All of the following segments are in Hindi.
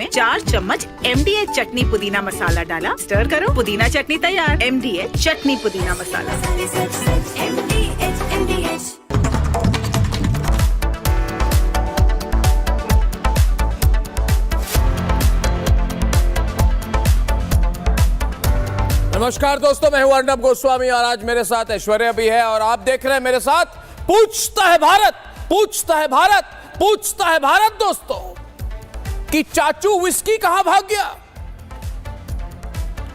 में 4 चम्मच MDH चटनी पुदीना मसाला डाला, स्टर करो, पुदीना चटनी तैयार। MDH चटनी पुदीना मसाला। नमस्कार दोस्तों, मैं हूं अर्नब गोस्वामी और आज मेरे साथ ऐश्वर्या भी है और आप देख रहे हैं मेरे साथ पूछता है भारत, पूछता है भारत, पूछता है भारत दोस्तों कि चाचू विस्की कहां भाग गया।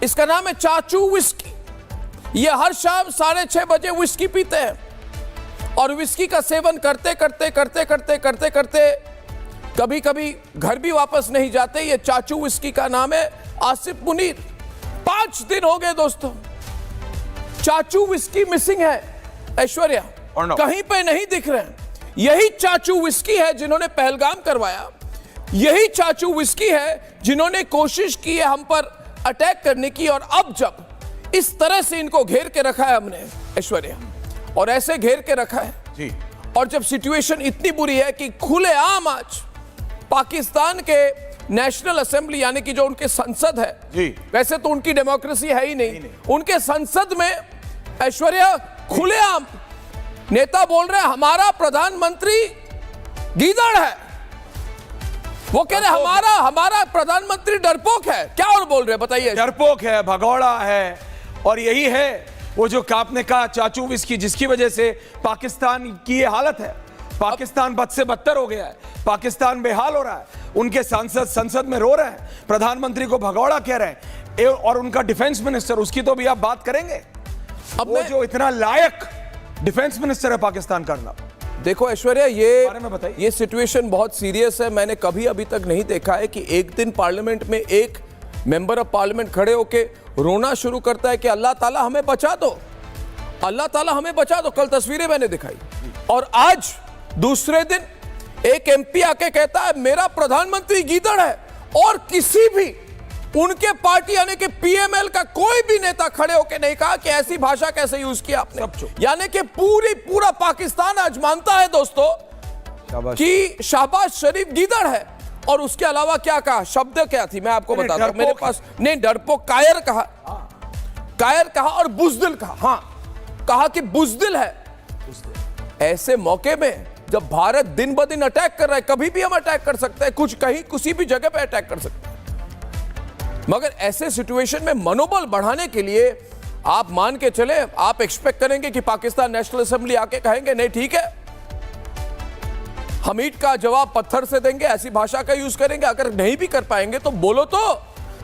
इसका नाम है चाचू विस्की। यह हर शाम 6:30 बजे विस्की पीते हैं और विस्की का सेवन करते करते करते करते करते करते कभी कभी घर भी वापस नहीं जाते। यह चाचू विस्की का नाम है आसिफ मुनीर। 5 दिन हो गए दोस्तों, चाचू विस्की मिसिंग है। ऐश्वर्या कहीं पे नहीं दिख रहे हैं। यही चाचू विस्की है जिन्होंने पहलगाम करवाया, यही चाचू विस्की है जिन्होंने कोशिश की है हम पर अटैक करने की। और अब जब इस तरह से इनको घेर के रखा है हमने ऐश्वर्या, और ऐसे घेर के रखा है जी, और जब सिचुएशन इतनी बुरी है कि खुलेआम आज पाकिस्तान के नेशनल असेंबली यानी कि जो उनके संसद है जी, वैसे तो उनकी डेमोक्रेसी है ही नहीं, उनके संसद में ऐश्वर्या खुलेआम नेता बोल रहे हैं हमारा प्रधानमंत्री गीदड़ है। वो कह रहे हमारा प्रधानमंत्री डरपोक है। क्या और बोल रहे हैं बताइए। डरपोक है, भगौड़ा है, और यही है वो जो आपने कहा चाचू विस्की, जिसकी वजह से पाकिस्तान की ये हालत है। पाकिस्तान बद से बदतर हो गया है, पाकिस्तान बेहाल हो रहा है। उनके सांसद संसद में रो रहे हैं, प्रधानमंत्री को भगौड़ा कह रहे हैं, और उनका डिफेंस मिनिस्टर, उसकी तो भी आप बात करेंगे। अब वो जो इतना लायक डिफेंस मिनिस्टर है पाकिस्तान का। देखो ऐश्वर्या, ये सिचुएशन बहुत सीरियस है। मैंने कभी अभी तक नहीं देखा है कि एक दिन पार्लियामेंट में एक मेंबर ऑफ पार्लियामेंट खड़े होके रोना शुरू करता है कि अल्लाह ताला हमें बचा दो, अल्लाह ताला हमें बचा दो। कल तस्वीरें मैंने दिखाई, और आज दूसरे दिन एक एमपी आके कहता है मेरा प्रधानमंत्री गीदड़ है। और किसी भी उनके पार्टी यानी कि पीएमएल का कोई भी नेता खड़े होकर नहीं कहा कि ऐसी भाषा कैसे यूज किया आपने। यानी कि पूरा पाकिस्तान आज मानता है दोस्तों कि शहबाज शरीफ गीदड़ है। और उसके अलावा क्या कहा, शब्द क्या थी मैं आपको बताता हूं, मेरे पास नहीं। डरपोक कायर कहा और बुज़दिल कहा। हाँ, कहा कि बुज़दिल है। ऐसे मौके में जब भारत दिन ब दिन अटैक कर रहा है, कभी भी हम अटैक कर सकते हैं, कुछ कहीं किसी भी जगह पे अटैक कर सकते हैं, मगर ऐसे सिचुएशन में मनोबल बढ़ाने के लिए आप मान के चले, आप एक्सपेक्ट करेंगे कि पाकिस्तान नेशनल असेंबली आके कहेंगे नहीं ठीक है, हम ईंट का जवाब पत्थर से देंगे, ऐसी भाषा का यूज करेंगे। अगर नहीं भी कर पाएंगे तो बोलो तो,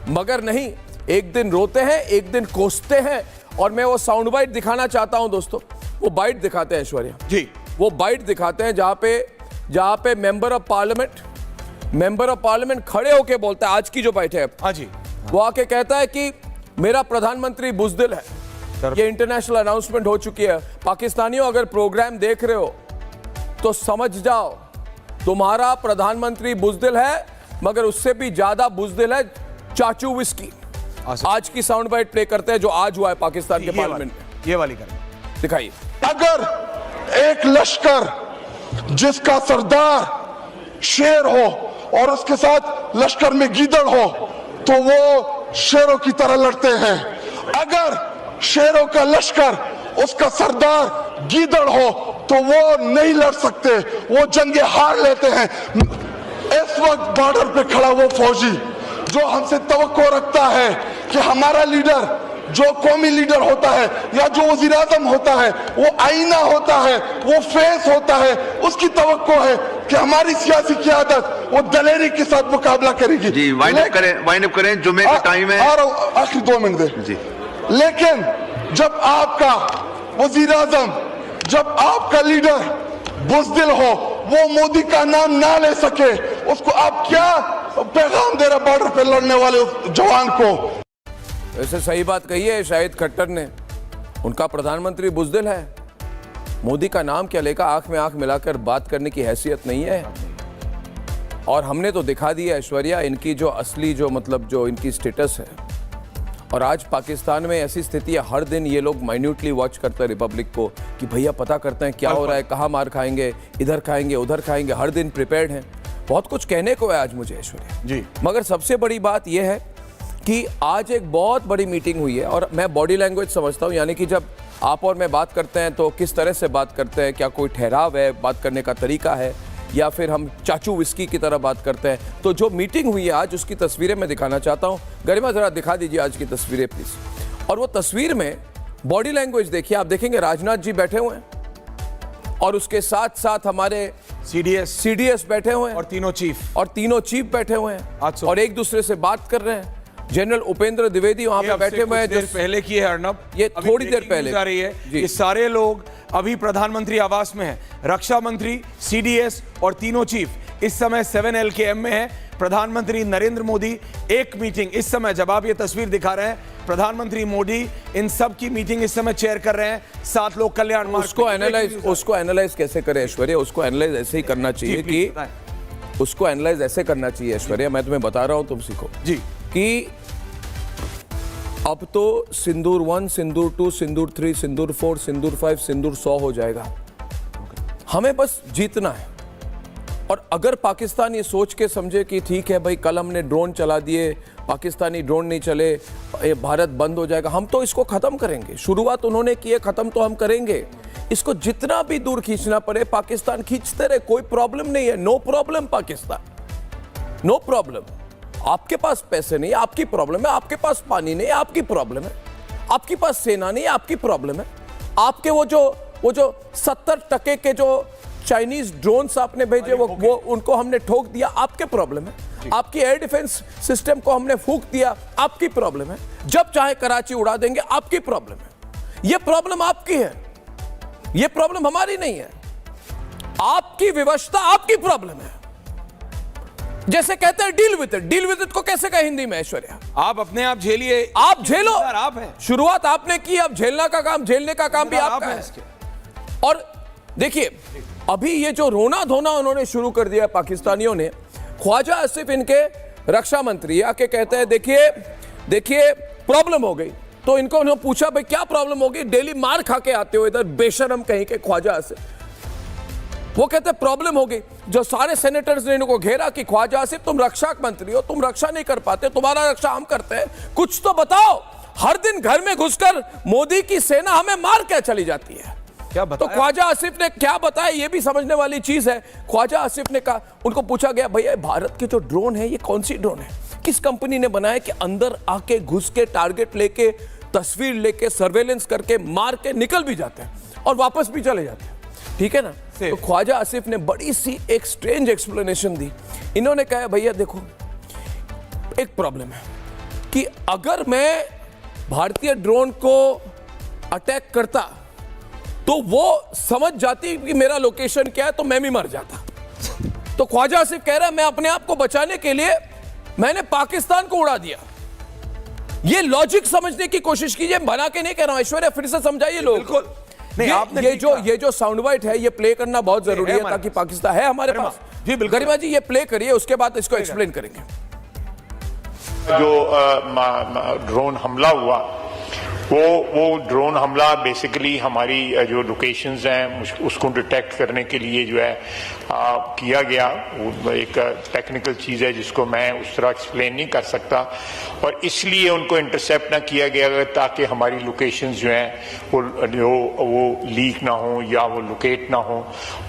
मगर नहीं। एक दिन रोते हैं, एक दिन कोसते हैं। और मैं वो साउंड बाइट दिखाना चाहता हूं दोस्तों। वो बाइट दिखाते हैं ऐश्वर्या जी, वो बाइट दिखाते हैं जहां पे मेंबर ऑफ पार्लियामेंट खड़े होके बोलता है। आज की जो बाइट है हाँ जी, वो आके कहता है कि मेरा प्रधानमंत्री बुज़दिल है। ये इंटरनेशनल अनाउंसमेंट हो चुकी है। पाकिस्तानियों, अगर प्रोग्राम देख रहे हो तो समझ जाओ, तुम्हारा प्रधानमंत्री बुज़दिल है, मगर उससे भी ज्यादा बुज़दिल है चाचू विस्की। आज की साउंड बाइट प्ले करते हैं जो आज हुआ है पाकिस्तान के पार्लियामेंट में। ये वाली करें, दिखाइए। अगर एक लश्कर जिसका सरदार शेर हो और उसके साथ लश्कर में गीदड़ हो तो वो शेरों की तरह लड़ते हैं। अगर शेरों का लश्कर उसका सरदार गीदड़ हो तो वो नहीं लड़ सकते, वो जंगे हार लेते हैं। इस वक्त बॉर्डर पे खड़ा वो फौजी जो हमसे तवक्को रखता है कि हमारा लीडर, जो कौमी लीडर होता है या जो वज़ीर आज़म होता है, वो आईना होता है, वो फेस होता है, उसकी तवक्को है कि हमारी सियासी क़यादत वो दलेरी के साथ मुकाबला करेगी। जी, वाइंड अप करें, जुमे का टाइम है, आखिरी 2 मिनट दे जी। लेकिन जब आपका वज़ीर आज़म, जब आपका लीडर बुज़दिल हो, वो मोदी का नाम ना ले सके, उसको आप क्या पैगाम दे रहे बॉर्डर पे लड़ने वाले उस जवान को। वैसे सही बात कही है शाहिद खट्टर ने, उनका प्रधानमंत्री बुज़दिल है। मोदी का नाम क्या लेकर आंख में आंख मिलाकर बात करने की हैसियत नहीं है। और हमने तो दिखा दिया ऐश्वर्या इनकी जो असली जो इनकी स्टेटस है। और आज पाकिस्तान में ऐसी स्थिति है, हर दिन ये लोग माइन्यूटली वॉच करते हैं रिपब्लिक को कि भैया पता करते हैं क्या हो रहा है, कहाँ मार खाएंगे, इधर खाएंगे उधर खाएंगे, हर दिन प्रिपेयर्ड हैं। बहुत कुछ कहने को है आज मुझे ऐश्वर्या जी। मगर सबसे बड़ी बात यह है कि आज एक बहुत बड़ी मीटिंग हुई है और मैं बॉडी लैंग्वेज समझता हूँ, यानी कि जब आप और मैं बात करते हैं तो किस तरह से बात करते हैं, क्या कोई ठहराव है, बात करने का तरीका है, या फिर हम चाचू विस्की की तरह बात करते हैं। तो जो मीटिंग हुई है आज, उसकी तस्वीरें मैं दिखाना चाहता हूँ। गरिमा जरा दिखा दीजिए आज की तस्वीरें प्लीज। और वो तस्वीर में बॉडी लैंग्वेज देखिए, आप देखेंगे राजनाथ जी बैठे हुए हैं और उसके साथ साथ हमारे सीडीएस बैठे हुए हैं और तीनों चीफ बैठे हुए आज हैं सुबह। और एक दूसरे से बात कर रहे हैं। जनरल उपेंद्र द्विवेदी वहां पे बैठे हुए हैं। देर पहले की है अर्नब, ये अभी थोड़ी देर breaking पहले news आ रही है। जी। ये सारे लोग अभी प्रधानमंत्री आवास में हैं। रक्षा मंत्री, सीडीएस और तीनों चीफ इस समय 7 LKM में है। प्रधानमंत्री नरेंद्र मोदी एक मीटिंग इस समय, जब आप ये तस्वीर दिखा रहे हैं, प्रधानमंत्री मोदी इन सब की मीटिंग इस समय चेयर कर रहे हैं। 7 लोग कल्याण मार्ग उसको एनालाइज कैसे करें ऐश्वर्या? उसको एनालाइज ऐसे ही करना चाहिए कि उसको एनालाइज ऐसे करना चाहिए ऐश्वर्या, मैं तुम्हें बता रहा हूं, तुम सीखो जी, कि अब तो सिंदूर 1, सिंदूर 2, सिंदूर 3, सिंदूर 4, सिंदूर 5, सिंदूर 100 हो जाएगा। हमें बस जीतना है। और अगर पाकिस्तान ये सोच के समझे कि ठीक है भाई, कल हमने ड्रोन चला दिए, पाकिस्तानी ड्रोन नहीं चले, ये भारत बंद हो जाएगा, हम तो इसको खत्म करेंगे। शुरुआत उन्होंने की है, खत्म तो हम करेंगे। इसको जितना भी दूर खींचना पड़े, पाकिस्तान खींचते रहे, कोई प्रॉब्लम नहीं है। No problem Pakistan, no problem. आपके पास पैसे नहीं, आपकी प्रॉब्लम है। आपके पास पानी नहीं, आपकी प्रॉब्लम है। आपके पास सेना नहीं, आपकी प्रॉब्लम है। आपके वो जो 70% के जो चाइनीज ड्रोन्स आपने भेजे, वो उनको हमने ठोक दिया, आपके प्रॉब्लम है। आपकी एयर डिफेंस सिस्टम को हमने फूंक दिया, आपकी प्रॉब्लम है। जब चाहे कराची उड़ा देंगे, आपकी प्रॉब्लम है। ये प्रॉब्लम आपकी है, ये प्रॉब्लम हमारी नहीं है। आपकी विवशता आपकी प्रॉब्लम है। जैसे कहते हैं deal with it, deal with it को कैसे कहें हिंदी में ऐश्वर्या? आप अपने आप झेलिए, आप झेलो। आप हैं, शुरुआत आपने की, अब झेलने का काम भी आपका है। और देखिए, अभी ये जो रोना धोना उन्होंने शुरू कर दिया पाकिस्तानियों ने, ख्वाजा आसिफ इनके रक्षा मंत्री आके कहते हैं देखिए प्रॉब्लम हो गई। तो इनको उन्होंने पूछा भाई क्या प्रॉब्लम हो गई? डेली मार खा के आते हो इधर, बेशरम कहीं के ख्वाजा आसिफ। वो कहते प्रॉब्लम हो गई। जो सारे सेनेटर्स ने इनको घेरा कि ख्वाजा आसिफ तुम रक्षा मंत्री हो, तुम रक्षा नहीं कर पाते, तुम्हारा रक्षा हम करते हैं, कुछ तो बताओ। हर दिन घर में घुसकर मोदी की सेना हमें मार के चली जाती है। क्या तो ख्वाजा आसिफ ने क्या बताया, ये भी समझने वाली चीज है। ख्वाजा आसिफ ने कहा, उनको पूछा गया भैया भारत के जो ड्रोन है ये कौन सी ड्रोन है, किस कंपनी ने बनाया कि अंदर आके घुस के टारगेट लेके, तस्वीर लेके, सर्वेलेंस करके मार के निकल भी जाते हैं और वापस भी चले जाते हैं, ठीक है ना? तो ख्वाजा आसिफ ने बड़ी सी एक स्ट्रेंज एक्सप्लेनेशन दी। इन्होंने कहा भैया देखो, एक प्रॉब्लम है कि अगर मैं भारतीय ड्रोन को अटैक करता तो वो समझ जाती कि मेरा लोकेशन क्या है, तो मैं भी मर जाता। तो ख्वाजा आसिफ कह रहा है मैं अपने आप को बचाने के लिए मैंने पाकिस्तान को उड़ा दिया। ये लॉजिक समझने की कोशिश कीजिए, बना के नहीं कह रहा हूं ऐश्वर्या, फिर से समझाइए लोग। बिल्कुल नहीं, आपने ये जो साउंड बाइट है ये प्ले करना बहुत जरूरी है ताकि पाकिस्तान है हमारे पास। जी बिल्कुल गरिमा जी ये प्ले करिए, उसके बाद इसको एक्सप्लेन करेंगे। जो ड्रोन हमला हुआ, वो ड्रोन हमला बेसिकली हमारी जो लोकेशंस हैं उसको डिटेक्ट करने के लिए जो है किया गया। वो एक टेक्निकल चीज़ है जिसको मैं उस तरह एक्सप्लेन नहीं कर सकता, और इसलिए उनको इंटरसेप्ट ना किया गया ताकि हमारी लोकेशंस जो हैं वो लीक ना हो या वो लोकेट ना हो,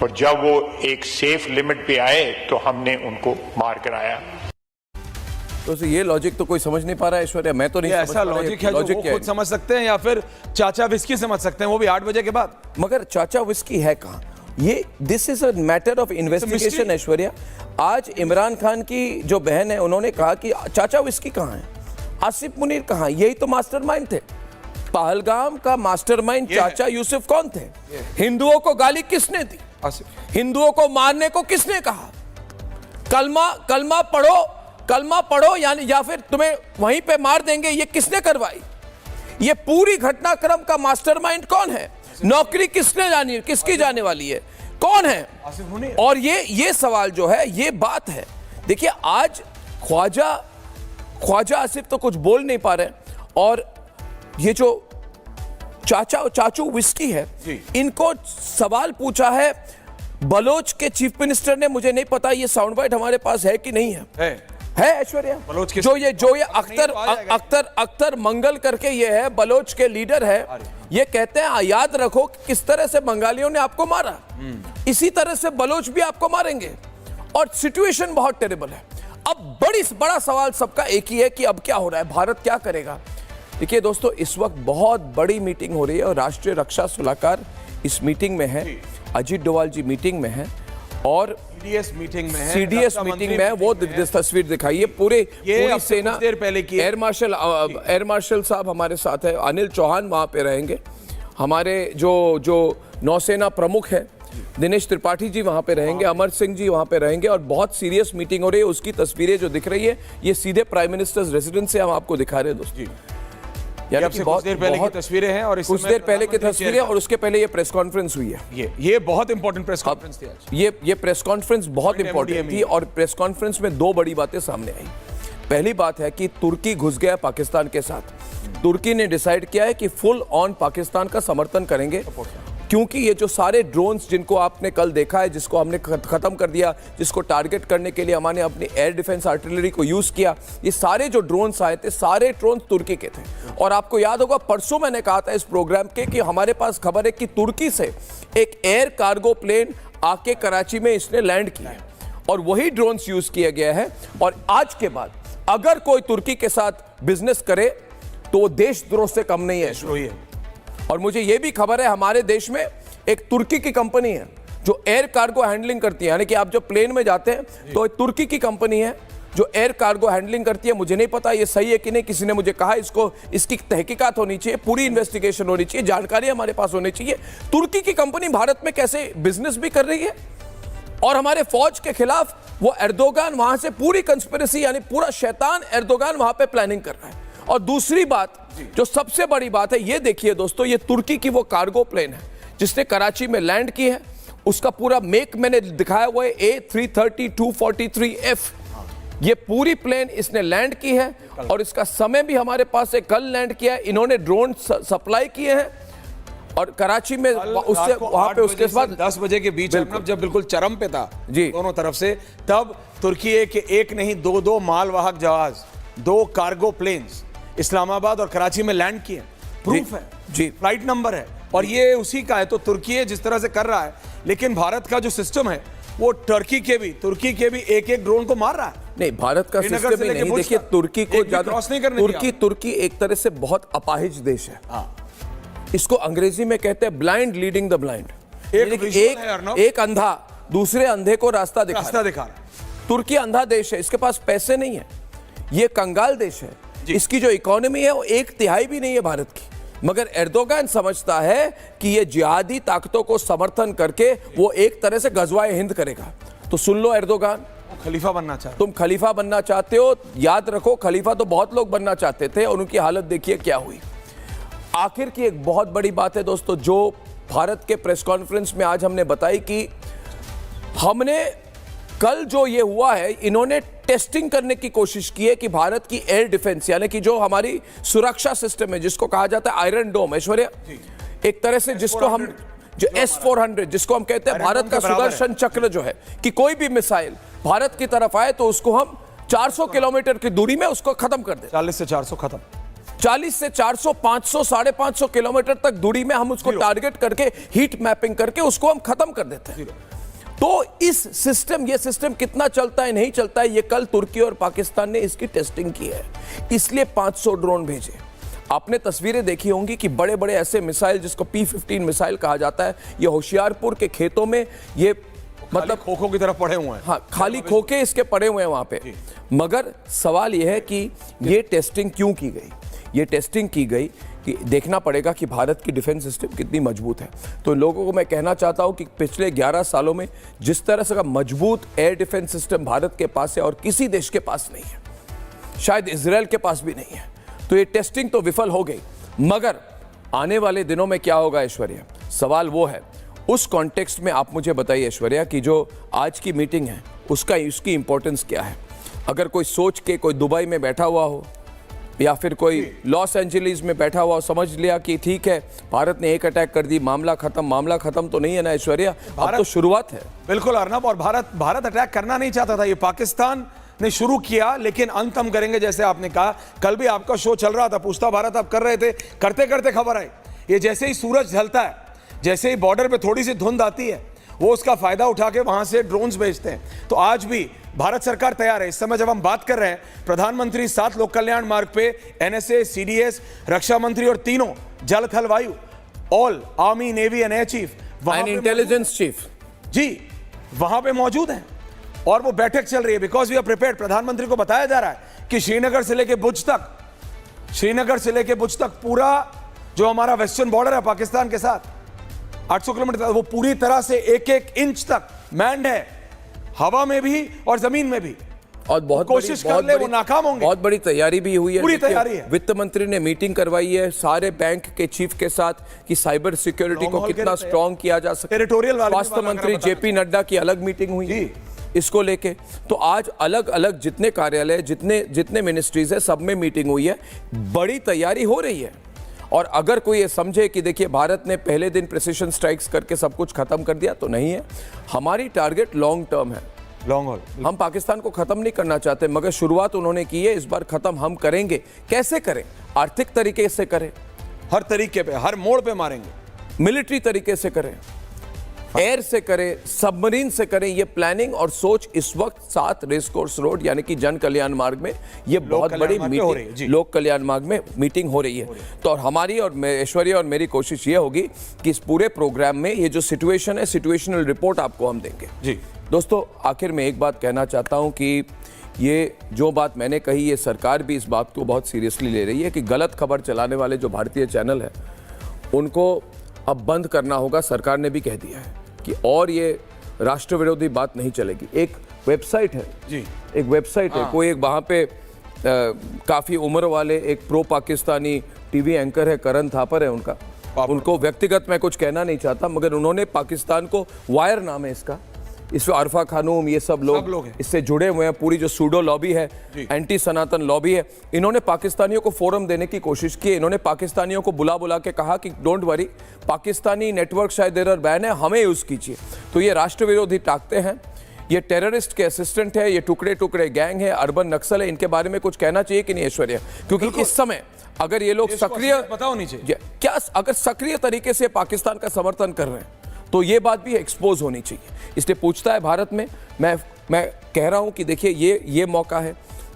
और जब वो एक सेफ लिमिट पे आए तो हमने उनको मार कराया। तो ये लॉजिक तो कोई समझ नहीं पा रहा है ऐश्वर्या, मैं तो नहीं समझ ऐसा लॉजिक है जो वो खुद समझ सकते हैं या फिर चाचा विस्की समझ सकते हैं, वो भी 8 बजे के बाद। मगर चाचा विस्की है कहां? ये this is a matter of investigation Aishwarya. आज इमरान खान की जो बहन है उन्होंने कहा कि चाचा विस्की कहां है, आसिफ मुनीर कहां? यही तो मास्टरमाइंड थे। पहलगाम का मास्टरमाइंड चाचा यूसुफ कौन थे? हिंदुओं को गाली किसने दी? हिंदुओं को मारने को किसने कहा? कलमा पढ़ो यानी, या फिर तुम्हें वहीं पे मार देंगे, ये किसने करवाई? ये पूरी घटनाक्रम का मास्टरमाइंड कौन है? नौकरी किसकी जाने वाली है? कौन है? और ये सवाल जो है, ये बात है। देखिए आज ख्वाजा आसिफ तो कुछ बोल नहीं पा रहे, और ये जो चाचू विस्की है, इनको सवाल पूछा है बलोच के चीफ मिनिस्टर ने, मुझे नहीं पता ये साउंड बाइट हमारे पास है कि नहीं है ऐश्वर्या, बलोच के जो ये अख्तर मंगल करके ये है, बलोच के लीडर है, ये कहते हैं याद रखो कि किस तरह से बंगालियों ने आपको मारा, इसी तरह से बलोच भी आपको मारेंगे, और सिचुएशन बहुत टेरेबल है। अब बड़ा सवाल सबका एक ही है कि अब क्या हो रहा है, भारत क्या करेगा। देखिए दोस्तों, इस वक्त बहुत बड़ी मीटिंग हो रही है और राष्ट्रीय रक्षा सलाहकार इस मीटिंग में है, अजीत डोवाल जी मीटिंग में है, और सीडीएस मीटिंग में है, सीडीएस मीटिंग में है। वो तस्वीर दिखाइए, पूरी सेना, देर पहले की एयर मार्शल साहब हमारे साथ है, अनिल चौहान वहां पे रहेंगे, हमारे जो नौसेना प्रमुख है दिनेश त्रिपाठी जी वहां पे रहेंगे, अमर सिंह जी वहां पे रहेंगे, और बहुत सीरियस मीटिंग हो रही है। उसकी तस्वीरें जो दिख रही है ये सीधे प्राइम मिनिस्टर्स रेसिडेंस से हम आपको दिखा रहे हैं दोस्तों। यानी कि बहुत देर पहले की तस्वीरें हैं, और कुछ देर पहले की तस्वीरें, और उसके पहले ये प्रेस कॉन्फ्रेंस हुई है। ये बहुत इंपॉर्टेंट प्रेस कॉन्फ्रेंस थी आज। ये प्रेस कॉन्फ्रेंस बहुत इंपॉर्टेंट थी, और प्रेस कॉन्फ्रेंस में दो बड़ी बातें सामने आई। पहली बात है कि तुर्की घुस गया पाकिस्तान के साथ। तुर्की ने डिसाइड किया है कि फुल ऑन पाकिस्तान का समर्थन करेंगे, क्योंकि ये जो सारे ड्रोन्स जिनको आपने कल देखा है, जिसको हमने खत्म कर दिया, जिसको टारगेट करने के लिए हमने अपनी एयर डिफेंस आर्टिलरी को यूज किया, ये सारे जो ड्रोन्स आए थे, सारे ड्रोन्स तुर्की के थे। और आपको याद होगा परसों मैंने कहा था इस प्रोग्राम के कि हमारे पास खबर है कि तुर्की से एक एयर कार्गो प्लेन आके कराची में इसने लैंड किया है, और वही ड्रोन्स यूज किया गया है। और आज के बाद अगर कोई तुर्की के साथ बिजनेस करे तो वो देशद्रोह से कम नहीं है। और मुझे यह भी खबर है हमारे देश में एक तुर्की की कंपनी है जो एयर कार्गो हैंडलिंग करती है, यानी कि आप जब प्लेन में जाते हैं तो एक तुर्की की कंपनी है जो एयर कार्गो हैंडलिंग करती है। मुझे नहीं पता ये सही है कि नहीं, किसी ने मुझे कहा इसकी तहकीकात होनी चाहिए, पूरी इन्वेस्टिगेशन होनी चाहिए, जानकारी हमारे पास होनी चाहिए। तुर्की की कंपनी भारत में कैसे बिजनेस भी कर रही है, और हमारे फौज के खिलाफ वो एर्दोगान वहां से पूरी कंस्पिरेसी, यानी पूरा शैतान एर्दोगान वहां पे प्लानिंग कर रहा है। और दूसरी बात जो सबसे बड़ी बात है, ये देखिए दोस्तों, ये तुर्की की वो कार्गो प्लेन है जिसने कराची में लैंड की है, उसका पूरा मेक मैंने दिखाया हुआ है, A330-243F। ये पूरी प्लेन इसने लैंड की है, और इसका समय भी हमारे पास है, कल लैंड किया है। इन्होंने ड्रोन सप्लाई किए हैं, और कराची में उससे वहां पे उसके बाद 10 बजे के बीच जब बिल्कुल चरम पे था जी दोनों तरफ से, तब तुर्की एक नहीं दो मालवाहक जहाज, 2 कार्गो प्लेन्स इस्लामाबाद और कराची में लैंड किए। प्रूफ है जी, फ्लाइट नंबर है, और ये उसी का है। तो तुर्की जिस तरह से कर रहा है, लेकिन भारत का जो सिस्टम है वो तुर्की के भी एक ड्रोन को मार रहा है। नहीं, भारत का सिस्टम ही नहीं। देखिए तुर्की को ज्यादा तुर्की एक तरह से बहुत अपाहिज देश है। इसको अंग्रेजी में कहते हैं ब्लाइंड लीडिंग द ब्लाइंड। एक अंधा दूसरे अंधे को रास्ता दिखा रहा है। तुर्की अंधा देश है, इसके पास पैसे नहीं है, ये कंगाल देश है, इसकी जो इकोनॉमी है वो 1/3 भी नहीं है भारत की। मगर एर्दोगान समझता है कि ये जिहादी ताकतों को समर्थन करके वो एक तरह से गजवाए हिंद करेगा। तो सुन लो एर्दोगान, खलीफा बनना चाहते, तुम खलीफा बनना चाहते हो, याद रखो खलीफा तो बहुत लोग बनना चाहते थे, और उनकी हालत देखिए क्या हुई। आखिर की एक बहुत बड़ी बात है दोस्तों, जो भारत के प्रेस कॉन्फ्रेंस में आज हमने बताई कि हमने कल जो ये हुआ है, इन्होंने टेस्टिंग करने की कोशिश की है कि भारत की एयर डिफेंस, यानी कि जो हमारी सुरक्षा सिस्टम है, जिसको कहा जाता है आयरन डोम, ऐश्वर्या, एक तरह से जिसको हम जो S-400 जिसको हम कहते हैं भारत का सुदर्शन चक्र, जो है कि कोई भी मिसाइल भारत की तरफ आए तो उसको हम 400 किलोमीटर की दूरी में उसको खत्म कर दें। 40 से 400 खत्म, 40 से 400, 500, 550 किलोमीटर तक दूरी में हम उसको टारगेट करके हीट मैपिंग करके उसको हम खत्म कर देते हैं। तो ये सिस्टम कितना चलता है, नहीं चलता है, ये कल तुर्की और पाकिस्तान ने इसकी टेस्टिंग की है, इसलिए 500 ड्रोन भेजे। आपने तस्वीरें देखी होंगी कि बड़े बड़े ऐसे मिसाइल, जिसको P-15 मिसाइल कहा जाता है, ये होशियारपुर के खेतों में, ये मतलब खोखों की तरफ पड़े हुए हैं। हाँ, खाली खोखे इसके पड़े हुए हैं वहां पे। मगर सवाल यह है कि ये टेस्टिंग क्यों की गई। ये टेस्टिंग की गई कि देखना पड़ेगा कि भारत की डिफेंस सिस्टम कितनी मजबूत है। तो लोगों को मैं कहना चाहता हूं कि पिछले 11 सालों में जिस तरह से का मजबूत एयर डिफेंस सिस्टम भारत के पास है और किसी देश के पास नहीं है, शायद इजराइल के पास भी नहीं है। तो ये टेस्टिंग तो विफल हो गई, मगर आने वाले दिनों में क्या होगा ऐश्वर्या, सवाल वो है। उस कॉन्टेक्स्ट में आप मुझे बताइए ऐश्वर्या कि जो आज की मीटिंग है उसकी इंपॉर्टेंस क्या है। अगर कोई सोच के कोई दुबई में बैठा हुआ हो या फिर कोई लॉस एंजलिस में बैठा हुआ समझ लिया कि ठीक है भारत ने एक अटैक कर दी, मामला खत्म तो नहीं है ना ऐश्वर्या, अब तो शुरुआत है। बिल्कुल अर्नब, और भारत अटैक करना नहीं चाहता था, ये पाकिस्तान ने शुरू किया, लेकिन अंत हम करेंगे जैसे आपने कहा। कल भी आपका शो चल रहा था, पूछता भारत आप कर रहे थे, करते करते खबर आई, ये जैसे ही सूरज ढलता है, जैसे ही बॉर्डर पे थोड़ी सी धुंध आती है, वो उसका फायदा उठा के वहां से ड्रोन्स भेजते हैं। तो आज भी भारत सरकार तैयार है। इस समय जब हम बात कर रहे हैं, प्रधानमंत्री 7 लोक कल्याण मार्ग पे एनएसए, सीडीएस, रक्षा मंत्री और तीनों जल थल वायु, all army, navy and air chief, and intelligence chief ji वहां पे मौजूद हैं और वो बैठक चल रही है। Because we are prepared. प्रधानमंत्री को बताया जा रहा है कि श्रीनगर से लेके भुज तक पूरा जो हमारा वेस्टर्न बॉर्डर है पाकिस्तान के साथ 800 किलोमीटर, वो पूरी तरह से एक एक इंच तक मैंड है, हवा में भी और जमीन में भी। और बहुत कोशिश कर ले वो नाकाम होंगे। बहुत बड़ी तैयारी भी हुई है, पूरी तैयारी है। वित्त मंत्री ने मीटिंग करवाई है सारे बैंक के चीफ के साथ कि साइबर सिक्योरिटी को कितना स्ट्रॉन्ग किया जा सके। टेरिटोरियल स्वास्थ्य मंत्री जेपी नड्डा की अलग मीटिंग हुई इसको लेके। तो आज अलग अलग जितने कार्यालय, जितने मिनिस्ट्रीज है, सब में मीटिंग हुई है, बड़ी तैयारी हो रही है। और अगर कोई ये समझे कि देखिए भारत ने पहले दिन प्रिसिशन स्ट्राइक्स करके सब कुछ खत्म कर दिया, तो नहीं है। हमारी टारगेट लॉन्ग टर्म है, लॉन्ग हॉल। हम पाकिस्तान को खत्म नहीं करना चाहते, मगर शुरुआत उन्होंने की है, इस बार खत्म हम करेंगे। कैसे करें? आर्थिक तरीके से करें, हर तरीके पे, हर मोड़ पे मारेंगे। मिलिट्री तरीके से करें, एयर से करें, सबमरीन से करें। ये प्लानिंग और सोच इस वक्त 7 रेस कोर्स रोड यानी कि जन कल्याण मार्ग में ये बहुत बड़ी मीटिंग, लोक कल्याण मार्ग में मीटिंग हो रही है। तो और हमारी और ऐश्वर्या और मेरी कोशिश ये होगी कि इस पूरे प्रोग्राम में ये जो सिचुएशन है, सिचुएशनल रिपोर्ट आपको हम देंगे। जी दोस्तों, आखिर में एक बात कहना चाहता हूं कि ये जो बात मैंने कही, ये सरकार भी इस बात को बहुत सीरियसली ले रही है कि गलत खबर चलाने वाले जो भारतीय चैनल है उनको अब बंद करना होगा। सरकार ने भी कह दिया है कि और ये राष्ट्र विरोधी बात नहीं चलेगी। एक वेबसाइट है जी, एक वेबसाइट है, कोई एक वहाँ पे काफ़ी उम्र वाले एक प्रो पाकिस्तानी टीवी एंकर है, करण थापर है उनको व्यक्तिगत मैं कुछ कहना नहीं चाहता, मगर उन्होंने पाकिस्तान को, वायर नाम है इसका, इसमें अरफा खानूम ये सब लोग इससे जुड़े हुए हैं। पूरी जो सूडो लॉबी है, एंटी सनातन लॉबी है, इन्होंने पाकिस्तानियों को फोरम देने की कोशिश की। इन्होंने पाकिस्तानियों को बुला के कहा कि डोंट वरी, पाकिस्तानी नेटवर्क शायद एरर बैन है, हमें यूज कीजिए। तो ये राष्ट्र विरोधी ताकतें हैं, ये टेररिस्ट के असिस्टेंट है, ये टुकड़े टुकड़े गैंग है, अर्बन नक्सल है। इनके बारे में कुछ कहना चाहिए कि नहीं ऐश्वर्या? क्योंकि इस समय अगर ये लोग सक्रिय, पता होनी चाहिए क्या अगर सक्रिय तरीके से पाकिस्तान का समर्थन कर रहे हैं तो ये बात भी एक्सपोज होनी चाहिए। इसलिए पूछता है भारत में, मैं कह रहा हूं कि देखिए ये मौका है,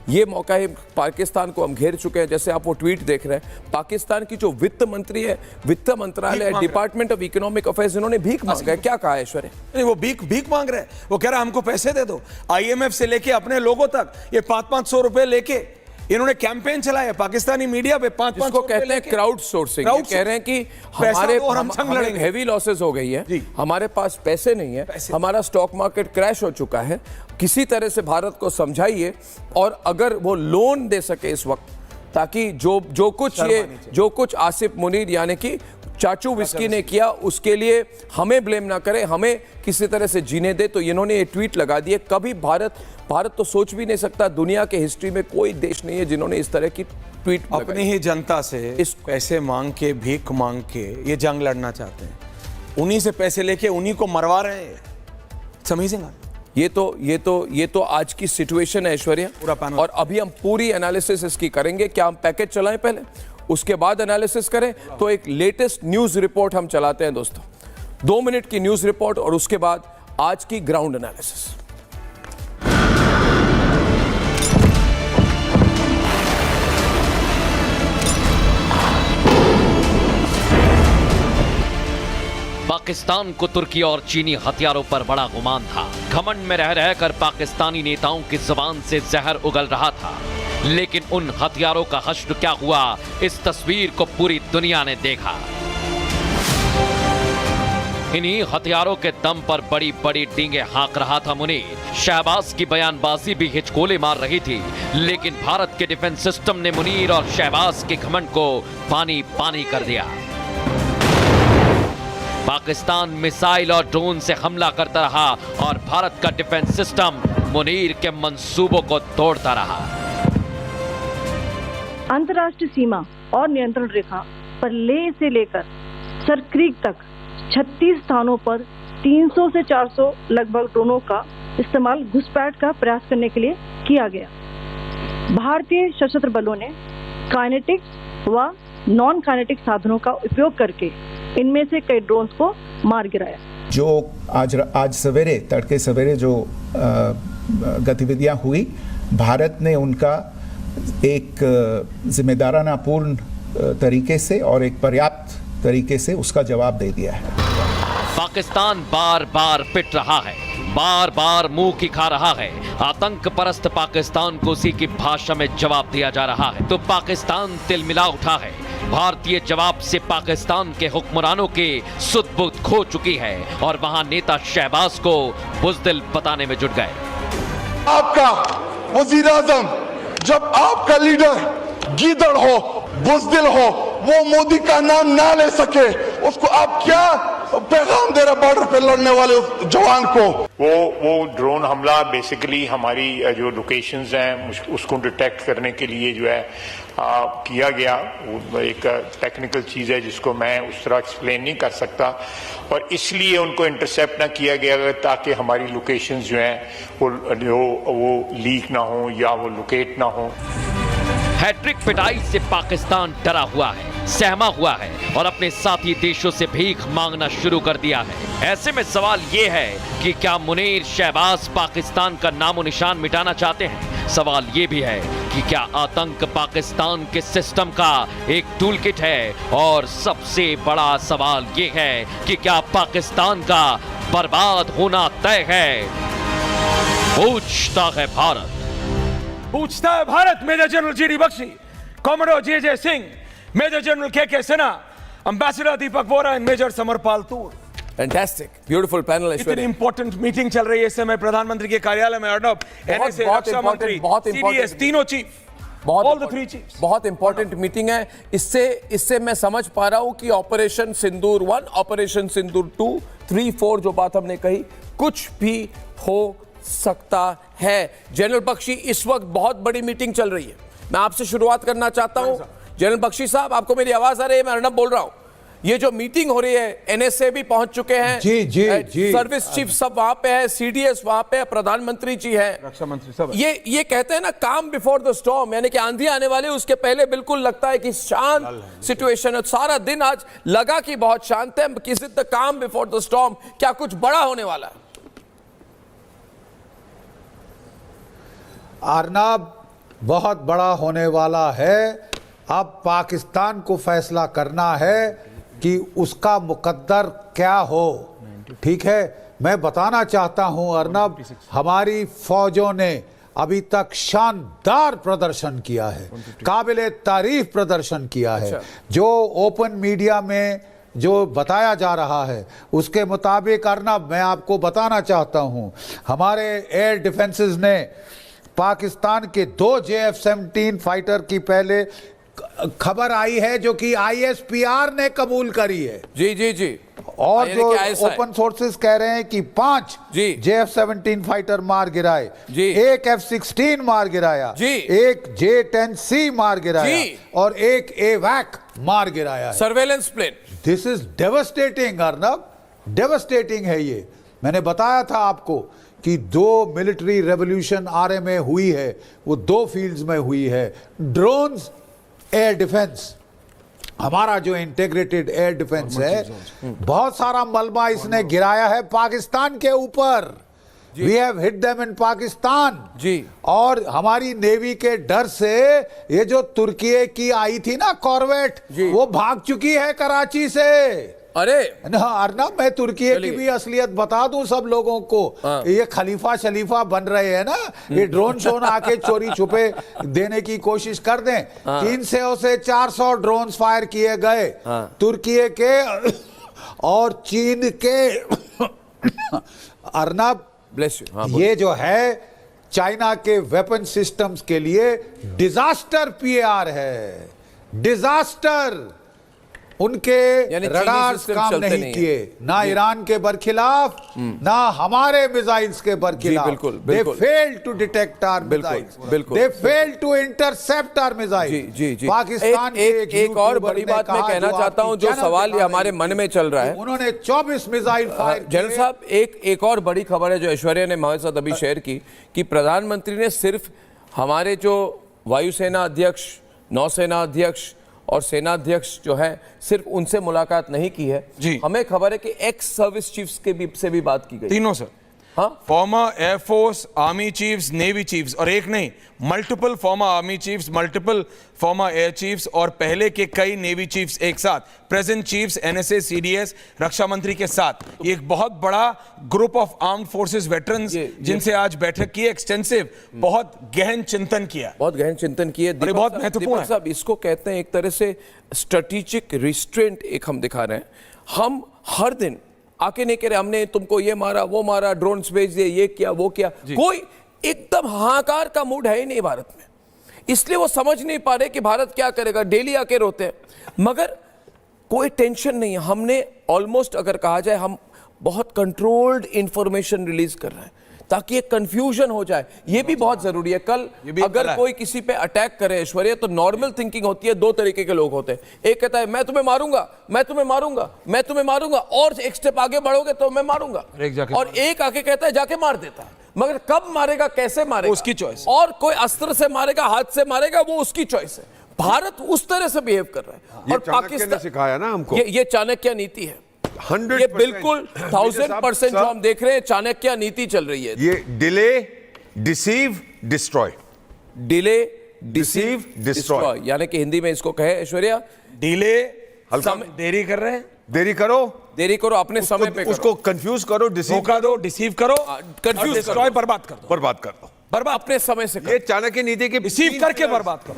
ये मौका है। पाकिस्तान को हम घेर चुके हैं। जैसे आप वो ट्वीट देख रहे हैं, पाकिस्तान की जो वित्त मंत्री है, वित्त मंत्रालय, डिपार्टमेंट ऑफ इकोनॉमिक अफेयर्स, इन्होंने भीख मांगा है। क्या कहा है ऐश्वर्या? नहीं, वो भीख मांग रहे हैं। वो कह रहा है हमको पैसे दे दो। IMF से लेके अपने लोगों तक ये 500-500 रुपए लेके इन्होंने कैंपेन चलाया पाकिस्तानी मीडिया पे। 500 को कहते हैं क्राउड सोर्सिंग। कह रहे हैं कि हमारे हेवी लॉसेस हो गई है, हमारे पास पैसे नहीं है, हमारा स्टॉक मार्केट क्रैश हो चुका है, किसी तरह से भारत को समझाइए और अगर वो लोन दे सके इस वक्त, ताकि जो कुछ आसिफ मुनीर यानी कि चाचू विस्की ने किया उसके लिए हमें ब्लेम ना करे, हमें किसी तरह से जीने दे। तो इन्होंने ये ट्वीट लगा दिए। कभी भारत तो सोच भी नहीं सकता, दुनिया के हिस्ट्री में कोई देश नहीं है जिन्होंने इस तरह की ट्वीट अपनी ही जनता से इस पैसे मांग के, भीख मांग के ये जंग लड़ना चाहते हैं। उन्हीं से पैसे लेके उन्हीं को मरवा रहे हैं। समझेंगे ये तो आज की सिचुएशन है ऐश्वर्या, पूरा पैनल। और अभी हम पूरी एनालिसिस इसकी करेंगे। क्या हम पैकेज चलाएं पहले, उसके बाद एनालिसिस करें? तो एक लेटेस्ट न्यूज रिपोर्ट हम चलाते हैं दोस्तों, 2 मिनट की न्यूज रिपोर्ट, और उसके बाद आज की ग्राउंड एनालिसिस। पाकिस्तान को तुर्की और चीनी हथियारों पर बड़ा गुमान था। घमंड में रह रहकर पाकिस्तानी नेताओं की जुबान से जहर उगल रहा था। लेकिन उन हथियारों का हश्र क्या हुआ, इस तस्वीर को पूरी दुनिया ने देखा। इन्हीं हथियारों के दम पर बड़ी बड़ी डींगे हाँक रहा था मुनीर। शहबाज की बयानबाजी भी हिचकोले मार रही थी, लेकिन भारत के डिफेंस सिस्टम ने मुनीर और शहबाज के घमंड को पानी पानी कर दिया। पाकिस्तान मिसाइल और ड्रोन से हमला करता रहा और भारत का डिफेंस सिस्टम मुनीर के मंसूबों को तोड़ता रहा। अंतर्राष्ट्रीय सीमा और नियंत्रण रेखा पर लेह से लेकर सर क्रीक तक 36 स्थानों पर 300 से 400 लगभग ड्रोनों का इस्तेमाल घुसपैठ का प्रयास करने के लिए किया गया। भारतीय सशस्त्र बलों ने काइनेटिक व नॉन काइनेटिक साधनों का उपयोग करके इनमें से कई ड्रोन्स को मार गिराया। जो आज सवेरे तड़के सवेरे जो गतिविधियां हुई, भारत ने उनका एक जिम्मेदाराना पूर्ण तरीके से और एक पर्याप्त तरीके से उसका जवाब दे दिया है। पाकिस्तान बार बार पिट रहा है, बार बार मुंह की खा रहा है। आतंक परस्त पाकिस्तान को उसी की भाषा में जवाब दिया जा रहा है तो पाकिस्तान तिलमिला उठा है। भारतीय जवाब से पाकिस्तान के हुक्मरानों के सुध-बुध खो चुकी है और वहां नेता शहबाज को बुज़दिल बताने में जुट गए। आपका वजीर आजम, जब आपका लीडर गीदड़ हो, बुज़दिल हो, वो मोदी का नाम ना ले सके, उसको आप क्या पैगाम दे रहे बॉर्डर पे लड़ने वाले उस जवान को? वो ड्रोन हमला बेसिकली हमारी जो लोकेशंस हैं उसको डिटेक्ट करने के लिए जो है किया गया। वो एक टेक्निकल चीज़ है जिसको मैं उस तरह एक्सप्लेन नहीं कर सकता और इसलिए उनको इंटरसेप्ट ना किया गया ताकि हमारी लोकेशंस जो हैं वो लीक ना हो या वो लोकेट ना हो। हैट्रिक पिटाई से पाकिस्तान डरा हुआ है, सहमा हुआ है और अपने साथी देशों से भीख मांगना शुरू कर दिया है। ऐसे में सवाल ये है कि क्या मुनीर शहबाज पाकिस्तान का नामो निशान मिटाना चाहते हैं? सवाल ये भी है कि क्या आतंक पाकिस्तान के सिस्टम का एक टूल किट है? और सबसे बड़ा सवाल ये है कि क्या पाकिस्तान का बर्बाद होना तय है? पूछता है भारत। पूछता है Bharat. Major general G D. Bakshi, commodore J J. Singh, major general K Sinha, ambassador Deepak Vora and major Samarpal Toor. Fantastic, beautiful panel. इतनी इंपॉर्टेंट मीटिंग चल रही है इस समय प्रधानमंत्री के कार्यालय में। अर्नब, एनएसए, रक्षा मंत्री, सीडीएस, तीनों chief, all the three chiefs. बहुत इंपॉर्टेंट मीटिंग है। इससे मैं समझ पा रहा हूं कि ऑपरेशन सिंदूर 1, ऑपरेशन सिंदूर 2, 3, 4 जो बात हमने कही, कुछ भी हो सकता है। जनरल बख्शी, इस वक्त बहुत बड़ी मीटिंग चल रही है। मैं आपसे शुरुआत करना चाहता हूं। जनरल बख्शी साहब, आपको मेरी आवाज आ रही है? मैं अर्नब बोल रहा हूं। ये जो मीटिंग हो रही है, एनएसए भी पहुंच चुके हैं, जी, सर्विस चीफ सब वहां पे है, सीडीएस वहां पे है, प्रधानमंत्री जी हैं, रक्षा मंत्री सब। ये कहते हैं ना, काम बिफोर द स्टॉर्म, यानी कि आंधी आने वाली उसके पहले बिल्कुल लगता है कि शांत सिचुएशन है। सारा दिन आज लगा कि बहुत शांत है। किस द काम बिफोर द स्टॉर्म, क्या कुछ बड़ा होने वाला है? अर्नब, बहुत बड़ा होने वाला है। अब पाकिस्तान को फैसला करना है कि उसका मुकद्दर क्या हो। ठीक है, मैं बताना चाहता हूं अर्नब, हमारी फौजों ने अभी तक शानदार प्रदर्शन किया है, काबिले तारीफ प्रदर्शन किया है। जो ओपन मीडिया में जो बताया जा रहा है उसके मुताबिक अर्नब, मैं आपको बताना चाहता हूं, हमारे एयर डिफेंसेस ने पाकिस्तान के 2 JF-17 फाइटर की पहले खबर आई है जो कि ISPR ने कबूल करी है। जी। और जो ओपन सोर्सेस कह रहे हैं कि 5 JF-17 फाइटर मार गिराए, एक F-16 मार गिराया, एक J-10C मार गिराया और एक AWAC मार गिराया। Surveillance plane. This is devastating Arnab, devastating है ये। मैंने बताया था आपको कि 2 मिलिट्री रेवोल्यूशन आरए में हुई है, वो 2 फील्ड्स में हुई है। ड्रोन्स, एयर डिफेंस, हमारा जो इंटीग्रेटेड एयर डिफेंस है, बहुत सारा मलबा इसने गिराया है पाकिस्तान के ऊपर। We have hit them in Pakistan ji. और हमारी नेवी के डर से ये जो तुर्की की आई थी ना कॉर्वेट, वो भाग चुकी है कराची से। अरे ना अर्नब, मैं तुर्की की भी असलियत बता दूं सब लोगों को। ये खलीफा शलीफा बन रहे हैं ना, ये ड्रोन शोन आके चोरी छुपे देने की कोशिश कर दें। 300 से 400 ड्रोन फायर किए गए तुर्की के और चीन के। अर्नब, ये जो है चाइना के वेपन सिस्टम्स के लिए डिजास्टर PAR है, डिजास्टर। उनके यानी चीनी रडार्स सिस्टम काम चलते नहीं नहीं किए, ना ईरान के बरखिलाफ ना हमारे मिसाइल्स के बरखिलाफ। बिल्कुल, दे बिल्कुल। फेल्ड टू डिटेक्ट आवर बिल्कुल, मिसाइल्स, बिल्कुल। They failed to intercept our जी मिसाइल्स। जी जी पाकिस्तान के एक और बड़ी बात मैं कहना चाहता हूं, जो सवाल ये हमारे मन में चल रहा है, उन्होंने 24 मिसाइल फायर जनरल साहब, एक और बड़ी खबर है जो ऐश्वर्या ने हमारे साथ अभी शेयर की कि प्रधानमंत्री ने सिर्फ हमारे जो वायुसेना अध्यक्ष, नौसेना अध्यक्ष और सेना अध्यक्ष जो है, सिर्फ उनसे मुलाकात नहीं की है जी। हमें खबर है कि एक्स सर्विस चीफ्स के भी से भी बात की गई। तीनों सर, हाँ, farmer air force, army chiefs, navy chiefs, और एक नहीं, multiple farmer army chiefs, multiple farmer air chiefs और पहले के कई नेवी चीफ्स एक साथ, प्रेजेंट चीफ्स, एनएसए, सीडीएस, रक्षा मंत्री के साथ, ये एक बहुत बड़ा group of armed forces veterans जिनसे आज बैठक की, एक्सटेंसिव, बहुत गहन चिंतन किया, बहुत गहन चिंतन किए। और ये बहुत महत्वपूर्ण है साहब, इसको कहते हैं एक तरह से स्ट्रेटेजिक रिस्ट्रेंट, एक हम दिखा रहे हैं। हम हर दिन आके नहीं कह रहे हमने तुमको ये मारा, वो मारा, ड्रोन्स भेज दिए, ये किया, वो किया, कोई एकदम हाहाकार का मूड है ही नहीं भारत में, इसलिए वो समझ नहीं पा रहे कि भारत क्या करेगा। डेली आके रोते हैं, मगर कोई टेंशन नहीं है। हमने ऑलमोस्ट, अगर कहा जाए, हम बहुत कंट्रोल्ड इंफॉर्मेशन रिलीज कर रहे हैं ताकि एक कंफ्यूजन हो जाए। ये भी बहुत जरूरी है। कल अगर कोई किसी पे अटैक करे ऐश्वर्या, तो नॉर्मल थिंकिंग होती है, दो तरीके के लोग होते हैं। एक कहता है मैं तुम्हें मारूंगा, मैं तुम्हें मारूंगा, मैं तुम्हें मारूंगा, और एक स्टेप आगे बढ़ोगे तो मैं मारूंगा, और एक आके कहता है जाके मार देता है। मगर कब मारेगा, कैसे मारेगा, उसकी चॉइस। और कोई अस्त्र से मारेगा, हाथ से मारेगा, वो उसकी चॉइस है। भारत उस तरह से बिहेव कर रहा है, और पाकिस्तान सिखाया ना हमको, ये चाणक्य नीति है। 100% ये बिल्कुल 1000% जो हम देख रहे हैं, चाणक्य नीति चल रही है। ये delay, deceive, destroy, delay, deceive, destroy, यानी कि हिंदी में इसको कहे ऐश्वर्या, डिले, हल्का देरी कर रहे हैं, देरी करो अपने समय पे करो, उसको कंफ्यूज करो, डिसीव धोखा दो, डिसीव करो, कंफ्यूज डिस्ट्रॉय, बर्बाद कर दो, बर्बाद कर दो, बर्बाद अपने समय से ये चाणक्य नीति की रिसीव करके बर्बाद करो।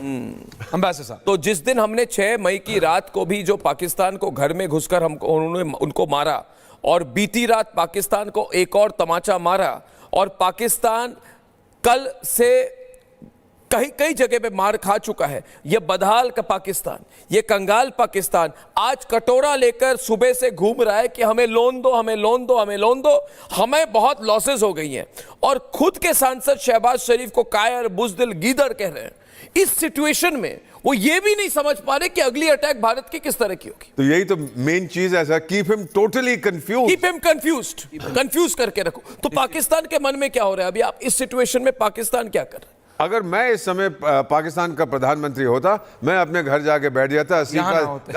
अंबेसडर साहब, तो जिस दिन हमने 6 मई की रात को भी जो पाकिस्तान को घर में घुसकर उन्होंने उनको मारा, और बीती रात पाकिस्तान को एक और तमाचा मारा, और पाकिस्तान कल से कई जगह पे मार खा चुका है। ये बदहाल का पाकिस्तान, ये कंगाल पाकिस्तान आज कटोरा लेकर सुबह से घूम रहा है कि हमें लोन दो, हमें लोन दो, हमें लोन दो, हमें बहुत लॉसेस हो गई हैं, और खुद के सांसद शहबाज शरीफ को कायर, बुजदिल, गीदड़ कह रहे हैं। इस सिचुएशन में वो ये भी नहीं समझ पा रहे कि अगली अटैक भारत की किस तरह की होगी। तो यही तो मेन चीज है sir, keep him totally confuse, keep him confuse करके रखो। तो पाकिस्तान के मन में क्या हो रहा है अभी, आप इस सिचुएशन में पाकिस्तान क्या कर रहा है? अगर मैं इस समय पाकिस्तान का प्रधानमंत्री होता, मैं अपने घर जाके बैठ जाता,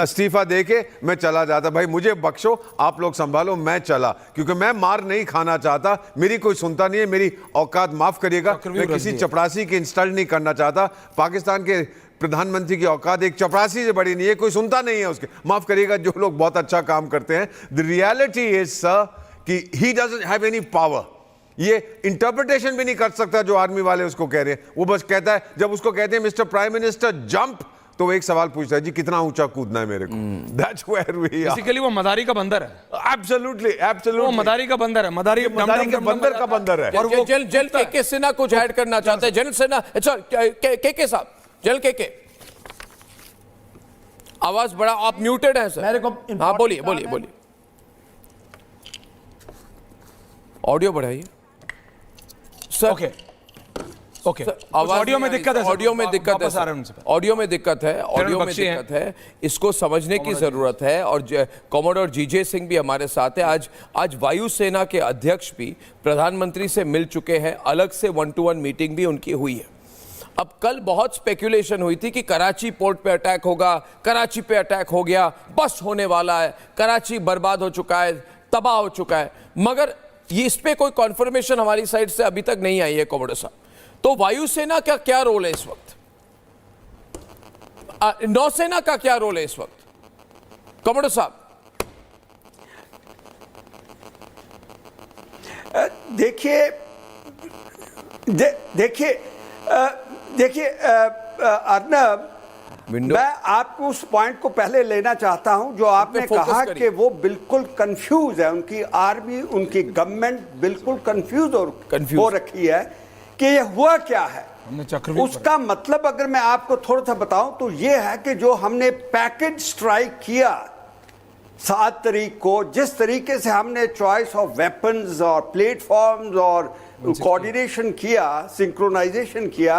इस्तीफा देके मैं चला जाता, भाई मुझे बख्शो, आप लोग संभालो, मैं चला, क्योंकि मैं मार नहीं खाना चाहता, मेरी कोई सुनता नहीं है, मेरी औकात माफ करिएगा, मैं किसी चपरासी की इंसल्ट नहीं करना चाहता। पाकिस्तान के प्रधानमंत्री की औकात एक चपरासी से बड़ी नहीं है, कोई सुनता नहीं है उसके, माफ करिएगा, जो लोग बहुत अच्छा काम करते हैं। द रियलिटी इज सर कि he doesn't have any power, ये इंटरप्रिटेशन भी नहीं कर सकता जो आर्मी वाले उसको कह रहे हैं। वो बस कहता है, जब उसको कहते हैं मिस्टर प्राइम मिनिस्टर जंप, तो वो एक सवाल पूछता है, जी कितना ऊंचा कूदना है मेरे को। That's where we are. Basically वो मदारी का बंदर है। एब्सोल्युटली वो मदारी का बंदर है, मदारी के बंदर का बंदर है। और वो जनरल के सिन्हा कुछ ऐड करना चाहते हैं। जनरल सिन्हा, अच्छा के साहब, जनरल के आवाज बड़ा, आप म्यूटेड है सर। हाँ बोलिए बोलिए बोलिए, ऑडियो बढ़ाइए सर। ओके ऑडियो में दिक्कत है, ऑडियो में दिक्कत है, ऑडियो में दिक्कत है, ऑडियो में दिक्कत है, इसको समझने की जरूरत है। और कॉमोडोर जीजे सिंह भी हमारे साथ है। आज वायुसेना के अध्यक्ष भी प्रधानमंत्री से मिल चुके हैं, अलग से 1-to-1 मीटिंग भी उनकी हुई है। अब कल बहुत स्पेक्यूलेशन हुई थी कि कराची पोर्ट पे अटैक होगा, कराची पे अटैक हो गया, बस होने वाला है, कराची बर्बाद हो चुका है, तबाह हो चुका है, मगर ये इस पे कोई कॉन्फर्मेशन हमारी साइड से अभी तक नहीं आई है कॉमोडोर साहब। तो वायुसेना का क्या रोल है इस वक्त, नौसेना का क्या रोल है इस वक्त, कॉमोडोर साहब? देखिए अर्नब, मैं आपको उस पॉइंट को पहले लेना चाहता हूं जो आपने कहा कि वो बिल्कुल कंफ्यूज है, उनकी आर्मी, उनकी गवर्नमेंट बिल्कुल कंफ्यूज हो रखी है कि ये हुआ क्या है। उसका मतलब अगर मैं आपको थोड़ा सा बताऊं तो ये है कि जो हमने पैकेज स्ट्राइक किया 7 तारीख को जिस तरीके से हमने चॉइस ऑफ वेपन्स और प्लेटफॉर्म्स और कोऑर्डिनेशन किया, सिंक्रोनाइजेशन किया,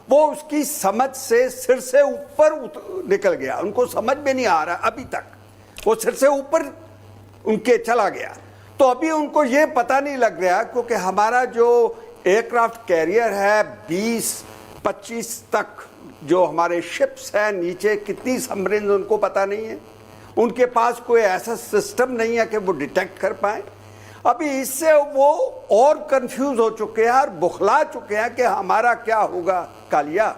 वो उसकी समझ से सिर से ऊपर निकल गया। उनको समझ में नहीं आ रहा अभी तक, वो सिर से ऊपर उनके चला गया। तो अभी उनको ये पता नहीं लग रहा, क्योंकि हमारा जो एयरक्राफ्ट कैरियर है 20-25 तक जो हमारे शिप्स हैं, नीचे कितनी सबमरीन उनको पता नहीं है, उनके पास कोई ऐसा सिस्टम नहीं है कि वो डिटेक्ट कर पाए। अभी इससे वो और कंफ्यूज हो चुके हैं और बुखला चुके हैं कि हमारा क्या होगा कालिया,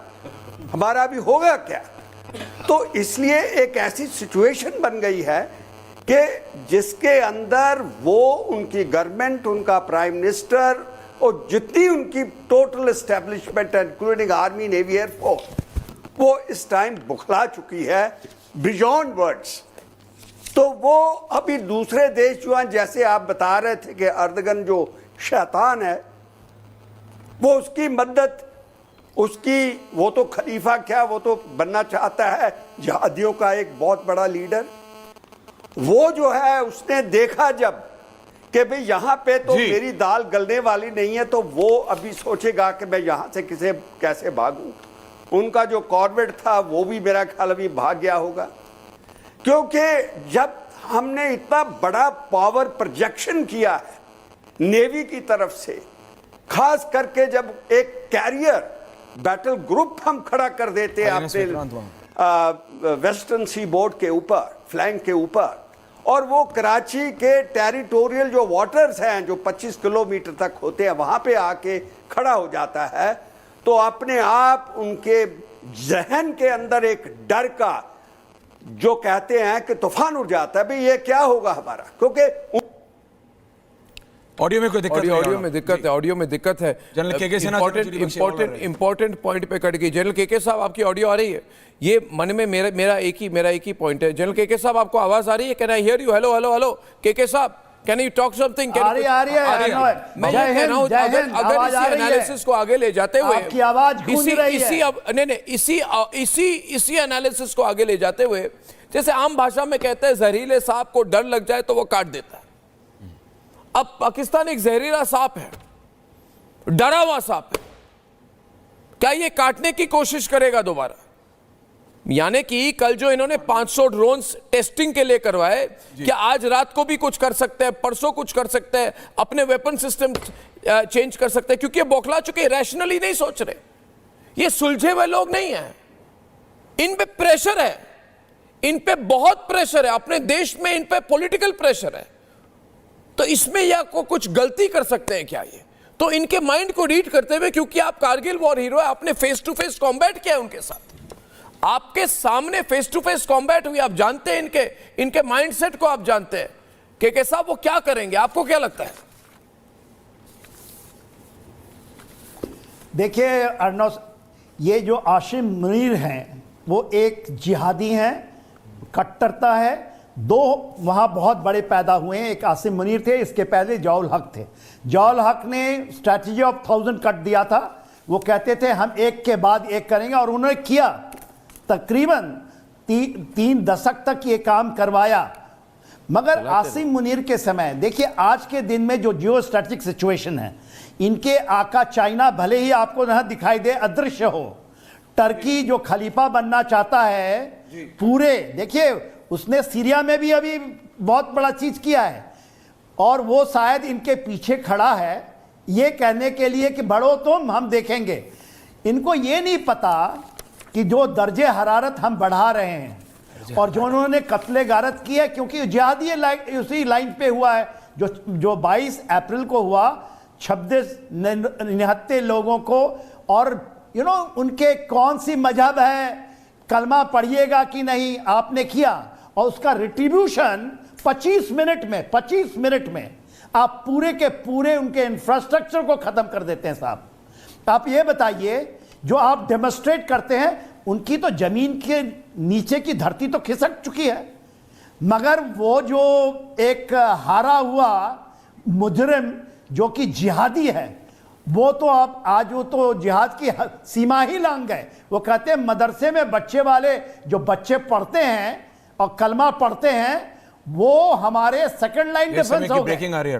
हमारा भी होगा क्या। तो इसलिए एक ऐसी सिचुएशन बन गई है कि जिसके अंदर वो उनकी गवर्नमेंट, उनका प्राइम मिनिस्टर और जितनी उनकी total establishment including army, navy, air force, वो इस टाइम बुखला चुकी है बियॉन्ड वर्ड्स। तो वो अभी दूसरे देश जो हैं, जैसे आप बता रहे थे कि अर्दगन जो शैतान है, वो उसकी मदद, उसकी, वो तो खलीफा क्या, वो तो बनना चाहता है जिहादियों का एक बहुत बड़ा लीडर। वो जो है उसने देखा जब कि भाई यहाँ पे तो मेरी दाल गलने वाली नहीं है, तो वो अभी सोचेगा कि मैं यहाँ से कैसे भागूं। उनका जो कॉर्वेट था वो भी मेरा ख्याल अभी भाग गया होगा, क्योंकि जब हमने इतना बड़ा पावर प्रोजेक्शन किया है नेवी की तरफ से, खास करके जब एक कैरियर बैटल ग्रुप हम खड़ा कर देते हैं अपने वेस्टर्न सी बोर्ड के ऊपर, फ्लैंक के ऊपर, और वो कराची के टेरिटोरियल जो वाटर्स हैं जो 25 किलोमीटर तक होते हैं वहां पे आके खड़ा हो जाता है, तो अपने आप उनके जहन के अंदर एक डर का, जो कहते हैं कि तूफान उड़ जाता है, भाई ये क्या होगा हमारा, क्योंकि ऑडियो में कोई दिक्कत है, ऑडियो में दिक्कत है। General KK Sinha important point पे कट गई। जनरल केके साहब, आपकी ऑडियो आ रही है? ये मन में मेरा एक ही पॉइंट है। जनरल केके साहब, आपको आवाज आ रही है? Can I hear you? Hello hello hello KK साहब, कैन यू टॉक समथिंग? आ रही है। मैं ये कह रहा हूं, अगर इसी एनालिसिस को आगे ले जाते हुए, आपकी आवाज गूंज रही है। इसी एनालिसिस को आगे ले जाते हुए, जैसे आम भाषा में कहते हैं जहरीले सांप को डर लग जाए तो वो काट देता है। अब पाकिस्तान एक जहरीला सांप है, डरा हुआ सांप है। क्या ये काटने की कोशिश करेगा दोबारा? यानी कि कल जो इन्होंने 500 ड्रोन्स टेस्टिंग के लिए करवाए, क्या आज रात को भी कुछ कर सकते हैं, परसों कुछ कर सकते हैं, अपने वेपन सिस्टम चेंज कर सकते हैं? क्योंकि ये बौखला चुके, रैशनली नहीं सोच रहे, ये सुलझे हुए लोग नहीं हैं। इन पे प्रेशर है, इन पे बहुत प्रेशर है, अपने देश में इन पे पॉलिटिकल प्रेशर है। तो इसमें या को कुछ गलती कर सकते हैं क्या ये? तो इनके माइंड को रीड करते हुए, क्योंकि आप कारगिल वॉर हीरो है, आपने फेस टू फेस कॉम्बैट किया है उनके साथ, आपके सामने फेस टू फेस कॉम्बैट हुई, आप जानते हैं इनके माइंडसेट को, आप जानते हैं केके साहब वो क्या करेंगे, आपको क्या लगता है? देखिए अर्नब, ये जो आसिम मुनीर हैं वो एक जिहादी हैं, कट्टरता है। दो वहाँ बहुत बड़े पैदा हुए हैं, एक आसिम मुनीर थे, इसके पहले जौल हक थे। जौल हक ने स्ट्रैटेजी ऑफ 1000 कट दिया था, वो कहते थे हम एक के बाद एक करेंगे, और उन्होंने किया। तकरीबन 3 दशक तक ये काम करवाया। मगर आसिम मुनीर के समय, देखिए आज के दिन में जो जियो स्ट्रेटेजिक सिचुएशन है, इनके आका चाइना भले ही आपको यहाँ दिखाई दे अदृश्य हो, टर्की जो खलीफा बनना चाहता है पूरे, देखिए उसने सीरिया में भी अभी बहुत बड़ा चीज किया है, और वो शायद इनके पीछे खड़ा है ये कहने के लिए कि बढ़ो तुम, हम देखेंगे। इनको ये नहीं पता कि जो दर्जे हरारत हम बढ़ा रहे हैं और जो उन्होंने कत्ले गारत की है, क्योंकि जिहादी उसी लाइन पे हुआ है जो 22 अप्रैल को हुआ, 26 निहत्ते लोगों को। और उनके कौन सी मजहब है, कलमा पढ़िएगा कि नहीं, आपने किया, और उसका रिट्रीब्यूशन 25 मिनट में आप पूरे के पूरे उनके इंफ्रास्ट्रक्चर को खत्म कर देते हैं साहब। आप ये बताइए, जो आप डेमोस्ट्रेट करते हैं, उनकी तो जमीन के नीचे की धरती तो खिसक चुकी है, मगर वो जो एक हारा हुआ मुजरिम जो कि जिहादी है, वो तो अब आज वो तो जिहाद की सीमा ही लांघ गए। वो कहते हैं मदरसे में बच्चे वाले जो बच्चे पढ़ते हैं और कलमा पढ़ते हैं, वो हमारे सेकंड लाइन डिफेंस हो गए। ब्रेकिंग आ रही है।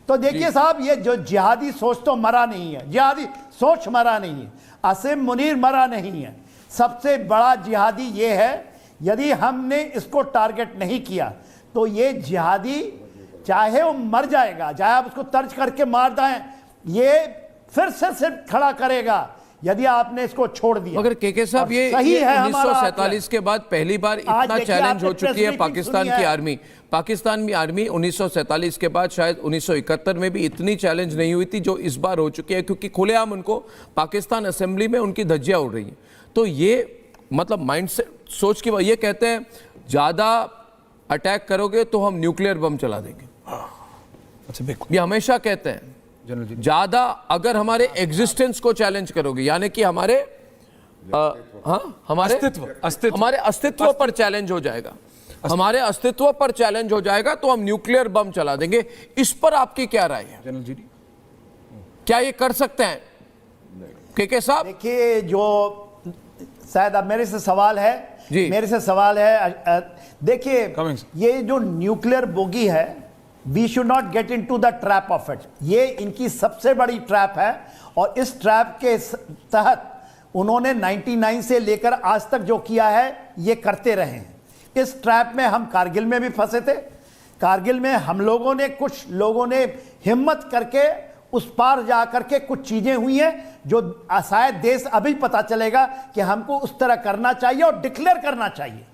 तो देखिए साहब, ये जो जिहादी सोच तो मरा नहीं है, जिहादी सोच मरा नहीं है, आसिम मुनीर मरा नहीं है। सबसे बड़ा जिहादी ये है, यदि हमने इसको टारगेट नहीं किया तो ये जिहादी चाहे वो मर जाएगा, चाहे आप उसको तर्ज करके मार दें, ये फिर से सिर्फ खड़ा करेगा यदि आपने इसको छोड़ दिया। मगर के साहब, ये 1947 के बाद पहली बार इतना चैलेंज हो चुकी है पाकिस्तान की आर्मी। पाकिस्तान की आर्मी 1947 के बाद शायद 1971 में भी इतनी चैलेंज नहीं हुई थी जो इस बार हो चुकी है, क्योंकि खुलेआम उनको पाकिस्तान असेंबली में उनकी धज्जियां उड़ रही हैं। तो ये मतलब माइंड से सोच के ये कहते हैं ज्यादा अटैक करोगे तो हम न्यूक्लियर बम चला देंगे। अच्छा, ये हमेशा कहते हैं ज्यादा अगर हमारे एग्जिस्टेंस को चैलेंज करोगे, यानी कि हमारे हमारे अस्तित्व पर चैलेंज हो जाएगा, हमारे अस्तित्व पर चैलेंज हो जाएगा तो हम न्यूक्लियर बम चला देंगे। इस पर आपकी क्या राय है जनरल जी? क्या ये कर सकते हैं के साहब? देखिए, जो शायद अब मेरे से सवाल है जी, मेरे से सवाल है, देखिए ये जो न्यूक्लियर बोगी है, we should not get into the trap of it. ये इनकी सबसे बड़ी ट्रैप है और इस ट्रैप के तहत उन्होंने 99 से लेकर आज तक जो किया है ये करते रहे हैं। इस ट्रैप में हम कारगिल में भी फंसे थे। कारगिल में हम लोगों ने, कुछ लोगों ने हिम्मत करके उस पार जा करके कुछ चीजें हुई हैं जो शायद देश अभी पता चलेगा कि हमको उस तरह करना चाहिए और डिक्लेयर करना चाहिए।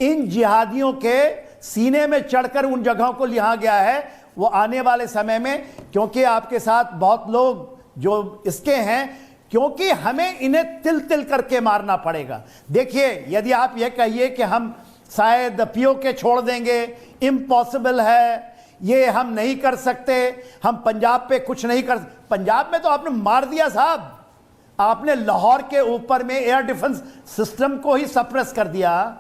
इन जिहादियों के सीने में चढ़कर उन जगहों को लिया गया है, वो आने वाले समय में, क्योंकि आपके साथ बहुत लोग जो इसके हैं, क्योंकि हमें इन्हें तिल तिल करके मारना पड़ेगा। देखिए, यदि आप ये कहिए कि हम शायद पीओके छोड़ देंगे, इम्पॉसिबल है, ये हम नहीं कर सकते, हम पंजाब पे कुछ नहीं कर, पंजाब में तो आपने मार दिया साहब, आपने लाहौर के ऊपर में एयर डिफेंस सिस्टम को ही सप्रेस कर दिया।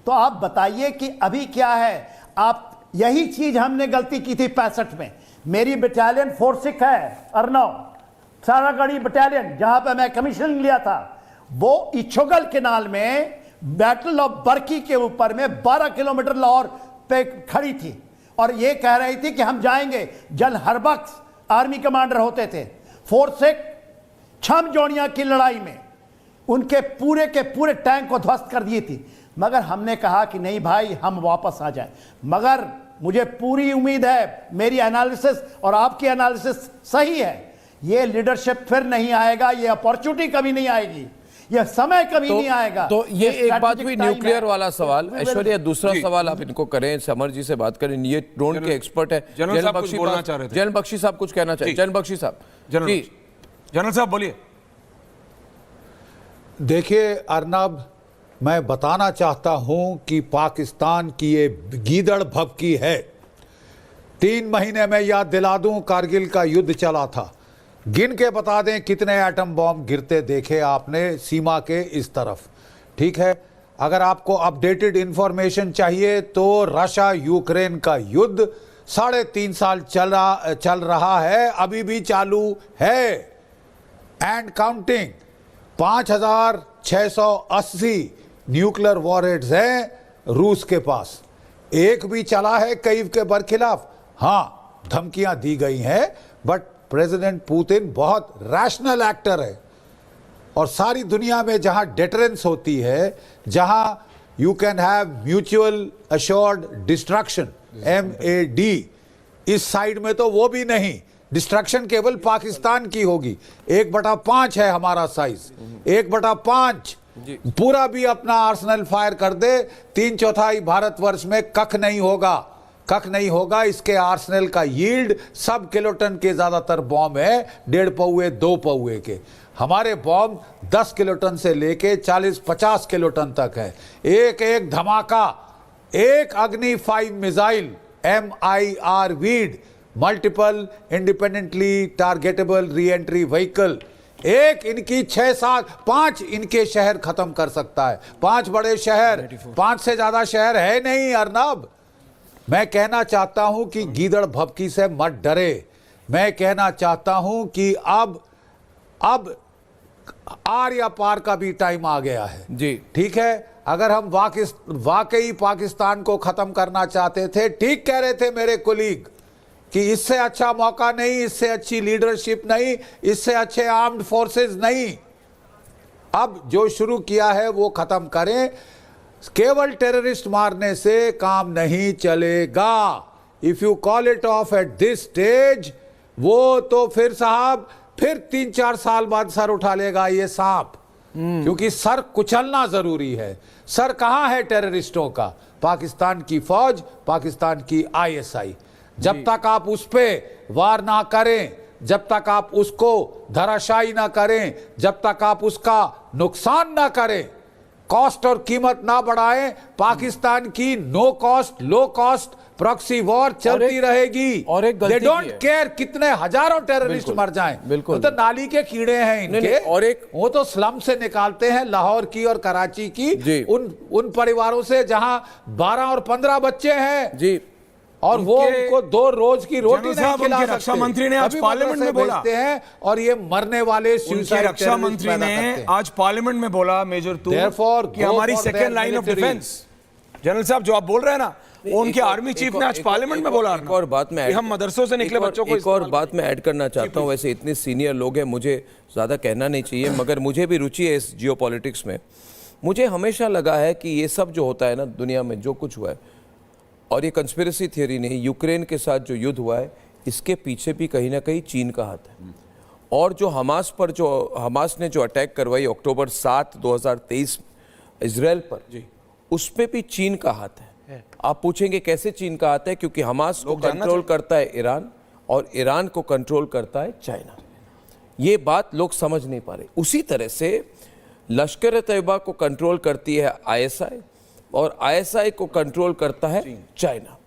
तो आप बताइए कि अभी क्या है। आप, यही चीज हमने गलती की थी 65 में। मेरी बटालियन 46 है अर्नव, सारागढ़ी बटालियन, जहां पर मैं कमीशन लिया था, वो इछोगल केनाल में बैटल ऑफ बरकी के ऊपर में 12 किलोमीटर लाहौर पे खड़ी थी और ये कह रही थी कि हम जाएंगे। जल हरबख्श आर्मी कमांडर होते थे। 46 छम जोड़ियां की लड़ाई में उनके पूरे के पूरे टैंक को ध्वस्त कर दी थी, मगर हमने कहा कि नहीं भाई, हम वापस आ जाएं। मगर मुझे पूरी उम्मीद है, मेरी एनालिसिस और आपकी एनालिसिस सही है, ये लीडरशिप फिर नहीं आएगा, ये अपॉर्चुनिटी कभी नहीं आएगी, यह समय कभी नहीं आएगा। तो ये एक बात हुई न्यूक्लियर वाला सवाल। ऐश्वर्या, दूसरा सवाल आप इनको करें, समर जी से बात करें, ये ड्रोन के एक्सपर्ट है। जनरल बख्शी साहब कुछ कहना चाहिए। जनरल बख्शी साहब, जनरल साहब बोलिए। देखिए अर्नब, मैं बताना चाहता हूं कि पाकिस्तान की ये गीदड़ भभकी है। 3 महीने में याद दिला दूं, कारगिल का युद्ध चला था। गिन के बता दें कितने एटम बॉम्ब गिरते देखे आपने सीमा के इस तरफ, ठीक है। अगर आपको अपडेटेड इंफॉर्मेशन चाहिए तो रशिया यूक्रेन का युद्ध 3.5 साल चल रहा है, अभी भी चालू है एंड काउंटिंग। 5680 न्यूक्लियर वॉरहेड्स हैं रूस के पास। एक भी चला है कीव के बरखिलाफ। हाँ, धमकियां दी गई हैं, बट प्रेसिडेंट पुतिन बहुत रैशनल एक्टर है और सारी दुनिया में जहां डेटरेंस होती है, जहां you can have mutual assured destruction MAD, इस साइड में तो वो भी नहीं। डिस्ट्रक्शन केवल पाकिस्तान की होगी। 1/5 है हमारा साइज, 1/5 पूरा भी अपना आर्सेनल फायर कर दे, 3/4 भारतवर्ष में कख नहीं होगा। इसके आर्सेनल का यील्ड सब किलोटन के ज्यादातर बॉम्ब है, 1.5 पौवे 2 पौवे के। हमारे बॉम्ब 10 किलोटन से लेके 40-50 किलोटन तक है। एक धमाका, एक अग्नि 5 missile MIR multiple independently targetable re entry vehicle, एक इनकी 6-7-5 इनके शहर खत्म कर सकता है। 5 बड़े शहर, 5 से ज्यादा शहर है नहीं अर्नब। मैं कहना चाहता हूं कि गीदड़ भभकी से मत डरे। मैं कहना चाहता हूं कि अब आर या पार का भी टाइम आ गया है जी। ठीक है, अगर हम वाकई पाकिस्तान को खत्म करना चाहते थे, ठीक कह रहे थे मेरे कोलीग कि इससे अच्छा मौका नहीं, इससे अच्छी लीडरशिप नहीं, इससे अच्छे आर्म्ड फोर्सेस नहीं। अब जो शुरू किया है वो खत्म करें। केवल टेररिस्ट मारने से काम नहीं चलेगा। If you call it of at this stage, वो तो फिर साहब फिर 3-4 साल बाद सर उठा लेगा ये सांप, क्योंकि सर कुचलना जरूरी है। सर कहां है टेररिस्टों का? पाकिस्तान की फौज, पाकिस्तान की ISI। जब तक आप उस पे वार ना करें, जब तक आप उसको धराशायी ना करें, जब तक आप उसका नुकसान ना करें, कॉस्ट और कीमत ना बढ़ाएं, पाकिस्तान की no cost low cost proxy war चलती रहेगी। और एक गलती दे डोंट की है। केयर कितने हजारों टेररिस्ट मर जाएं। बिल्कुल। वो तो नाली के कीड़े हैं इनके। नहीं, और एक वो तो स्लम से निकालते हैं, लाहौर की और कराची की, उन परिवारों से जहां 12 और 15 बच्चे हैं जी, और वो उनको 2 रोज की रोटी नहीं खिला सकते। रक्षा मंत्री ने आज पार्लियामेंट में बोला हैं, और ये मरने वाले उनके रक्षा मंत्री ने आज पार्लियामेंट में बोला, मेजर तू, कि हमारी second line of defence, general साहब जो आप बोल रहे हैं ना, वो उनके आर्मी चीफ ने आज पार्लियामेंट में बोला। एक और बात मैं हम मदरसों से निकले बच्चों को एक और बात मैं ऐड करना चाहता हूं। वैसे इतने सीनियर लोग हैं, मुझे ज्यादा कहना नहीं चाहिए, मगर मुझे भी रुचि है इस जियोपॉलिटिक्स में। मुझे हमेशा लगा है कि ये सब जो होता है ना दुनिया में, जो कुछ हुआ है, और ये कंस्पिरेसी थियरी नहीं, यूक्रेन के साथ जो युद्ध हुआ है, इसके पीछे भी कहीं ना कहीं चीन का हाथ है। और जो हमास ने जो अटैक करवाई अक्टूबर 7, 2023 इजराइल पर, उस पे भी चीन का हाथ है। आप पूछेंगे कैसे चीन का हाथ है? क्योंकि हमास को कंट्रोल करता है ईरान, और ईरान को कंट्रोल करता है चाइना। ये बात लोग समझ नहीं पा रहे। उसी तरह से लश्कर तैयबा को कंट्रोल करती है ISI, और ISI को कंट्रोल करता है चाइना,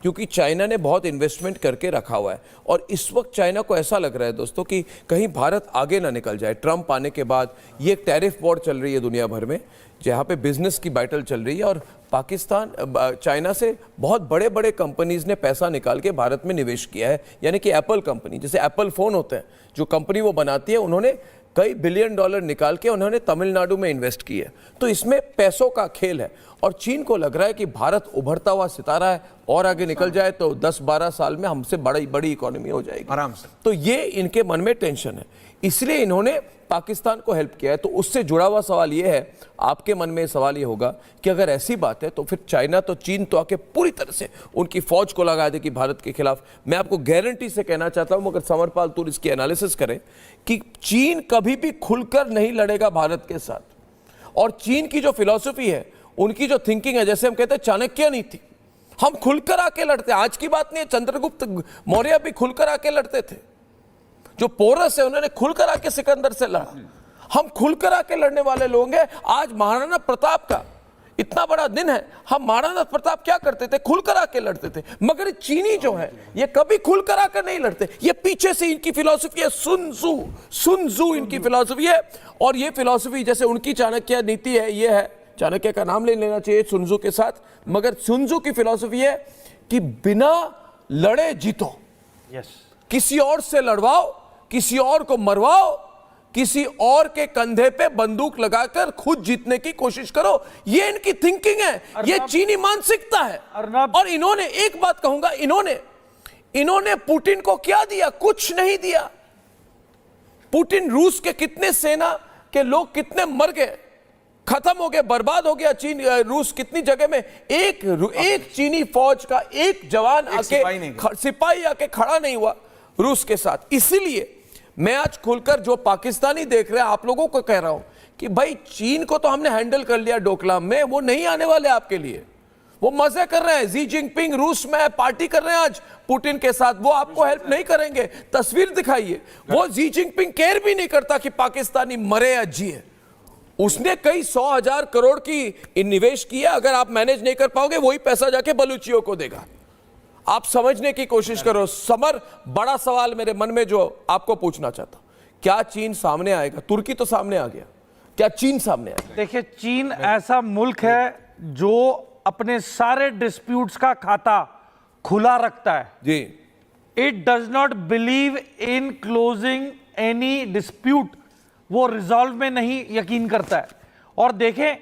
क्योंकि चाइना ने बहुत इन्वेस्टमेंट करके रखा हुआ है। और इस वक्त चाइना को ऐसा लग रहा है दोस्तों कि कहीं भारत आगे ना निकल जाए। ट्रंप आने के बाद ये एक टैरिफ वॉर चल रही है दुनिया भर में, जहाँ पे बिजनेस की बैटल चल रही है, और पाकिस्तान चाइना से बहुत बड़े बड़े कंपनीज ने पैसा निकाल के भारत में निवेश किया है। यानी कि एप्पल कंपनी, जैसे एप्पल फ़ोन होते हैं, जो कंपनी वो बनाती है, उन्होंने कई बिलियन डॉलर निकाल के उन्होंने तमिलनाडु में इन्वेस्ट किए। तो इसमें पैसों का खेल है, और चीन को लग रहा है कि भारत उभरता हुआ सितारा है, और आगे निकल जाए तो 10-12 साल में हमसे बड़ी इकोनॉमी हो जाएगी आराम से। तो ये इनके मन में टेंशन है, इसलिए इन्होंने पाकिस्तान को हेल्प किया है। तो उससे जुड़ा हुआ सवाल ये है, आपके मन में सवाल ये होगा कि अगर ऐसी बात है तो फिर चीन तो आके पूरी तरह से उनकी फौज को लगा देगी भारत के खिलाफ। मैं आपको गारंटी से कहना चाहता हूं, मगर समरपाल तूर इसकी एनालिसिस करें कि चीन कभी भी खुलकर नहीं लड़ेगा भारत के साथ। और चीन की जो फिलॉसफी है, उनकी जो थिंकिंग है, जैसे हम कहते हैं चाणक्य नीति, हम खुलकर आके लड़ते हैं। आज की बात नहीं है, चंद्रगुप्त मौर्य भी खुलकर आके लड़ते थे। जो पोरस है उन्होंने खुलकर आके सिकंदर से लड़ा। हम खुलकर आके लड़ने वाले लोग हैं। आज महाराणा प्रताप का इतना बड़ा दिन है, हम महाराणा प्रताप क्या करते थे? खुलकर आके लड़ते थे। मगर चीनी जो है ये कभी खुलकर आकर नहीं लड़ते, ये पीछे से इनकी फिलॉसफी है। सुन त्सु इनकी फिलॉसफी है, और ये फिलॉसफी जैसे उनकी चाणक्य नीति है, ये है, चाणक्य का नाम ले लेना चाहिए sun tzu के साथ, मगर sun tzu की फिलॉसफी है कि बिना लड़े जीतो। किसी और से लड़वाओ, किसी और को मरवाओ, किसी और के कंधे पे बंदूक लगाकर खुद जीतने की कोशिश करो। ये इनकी थिंकिंग है, ये चीनी मानसिकता है। और इन्होंने एक बात कहूंगा, इन्होंने पुतिन को क्या दिया? कुछ नहीं दिया। पुतिन, रूस के कितने सेना के लोग कितने मर गए, खत्म हो गए, बर्बाद हो गया चीन। रूस कितनी जगह में एक चीनी फौज का एक जवान आके, सिपाही आके खड़ा नहीं हुआ रूस के साथ। इसीलिए मैं आज खुलकर जो पाकिस्तानी देख रहे हैं, आप लोगों को कह रहा हूं कि भाई चीन को तो हमने हैंडल कर लिया डोकलाम में, वो नहीं आने वाले आपके लिए। वो मजे कर रहे हैं, जी जिनपिंग रूस में पार्टी कर रहे हैं आज पुतिन के साथ, वो आपको हेल्प नहीं करेंगे। तस्वीर दिखाइए, वो जी जिनपिंग केयर भी नहीं करता कि पाकिस्तानी मरे या जिए। उसने कई 100,000 करोड़ की निवेश किया, अगर आप मैनेज नहीं कर पाओगे वही पैसा जाके बलूचियों को देगा। आप समझने की कोशिश करो। समर, बड़ा सवाल मेरे मन में जो आपको पूछना चाहता हूं, क्या चीन सामने आएगा? तुर्की तो सामने आ गया, क्या चीन सामने आएगा? देखिए, चीन ऐसा मुल्क है जो अपने सारे डिस्प्यूट्स का खाता खुला रखता है जी। It does not believe in closing any dispute वो रिजॉल्व में नहीं यकीन करता है। और देखें,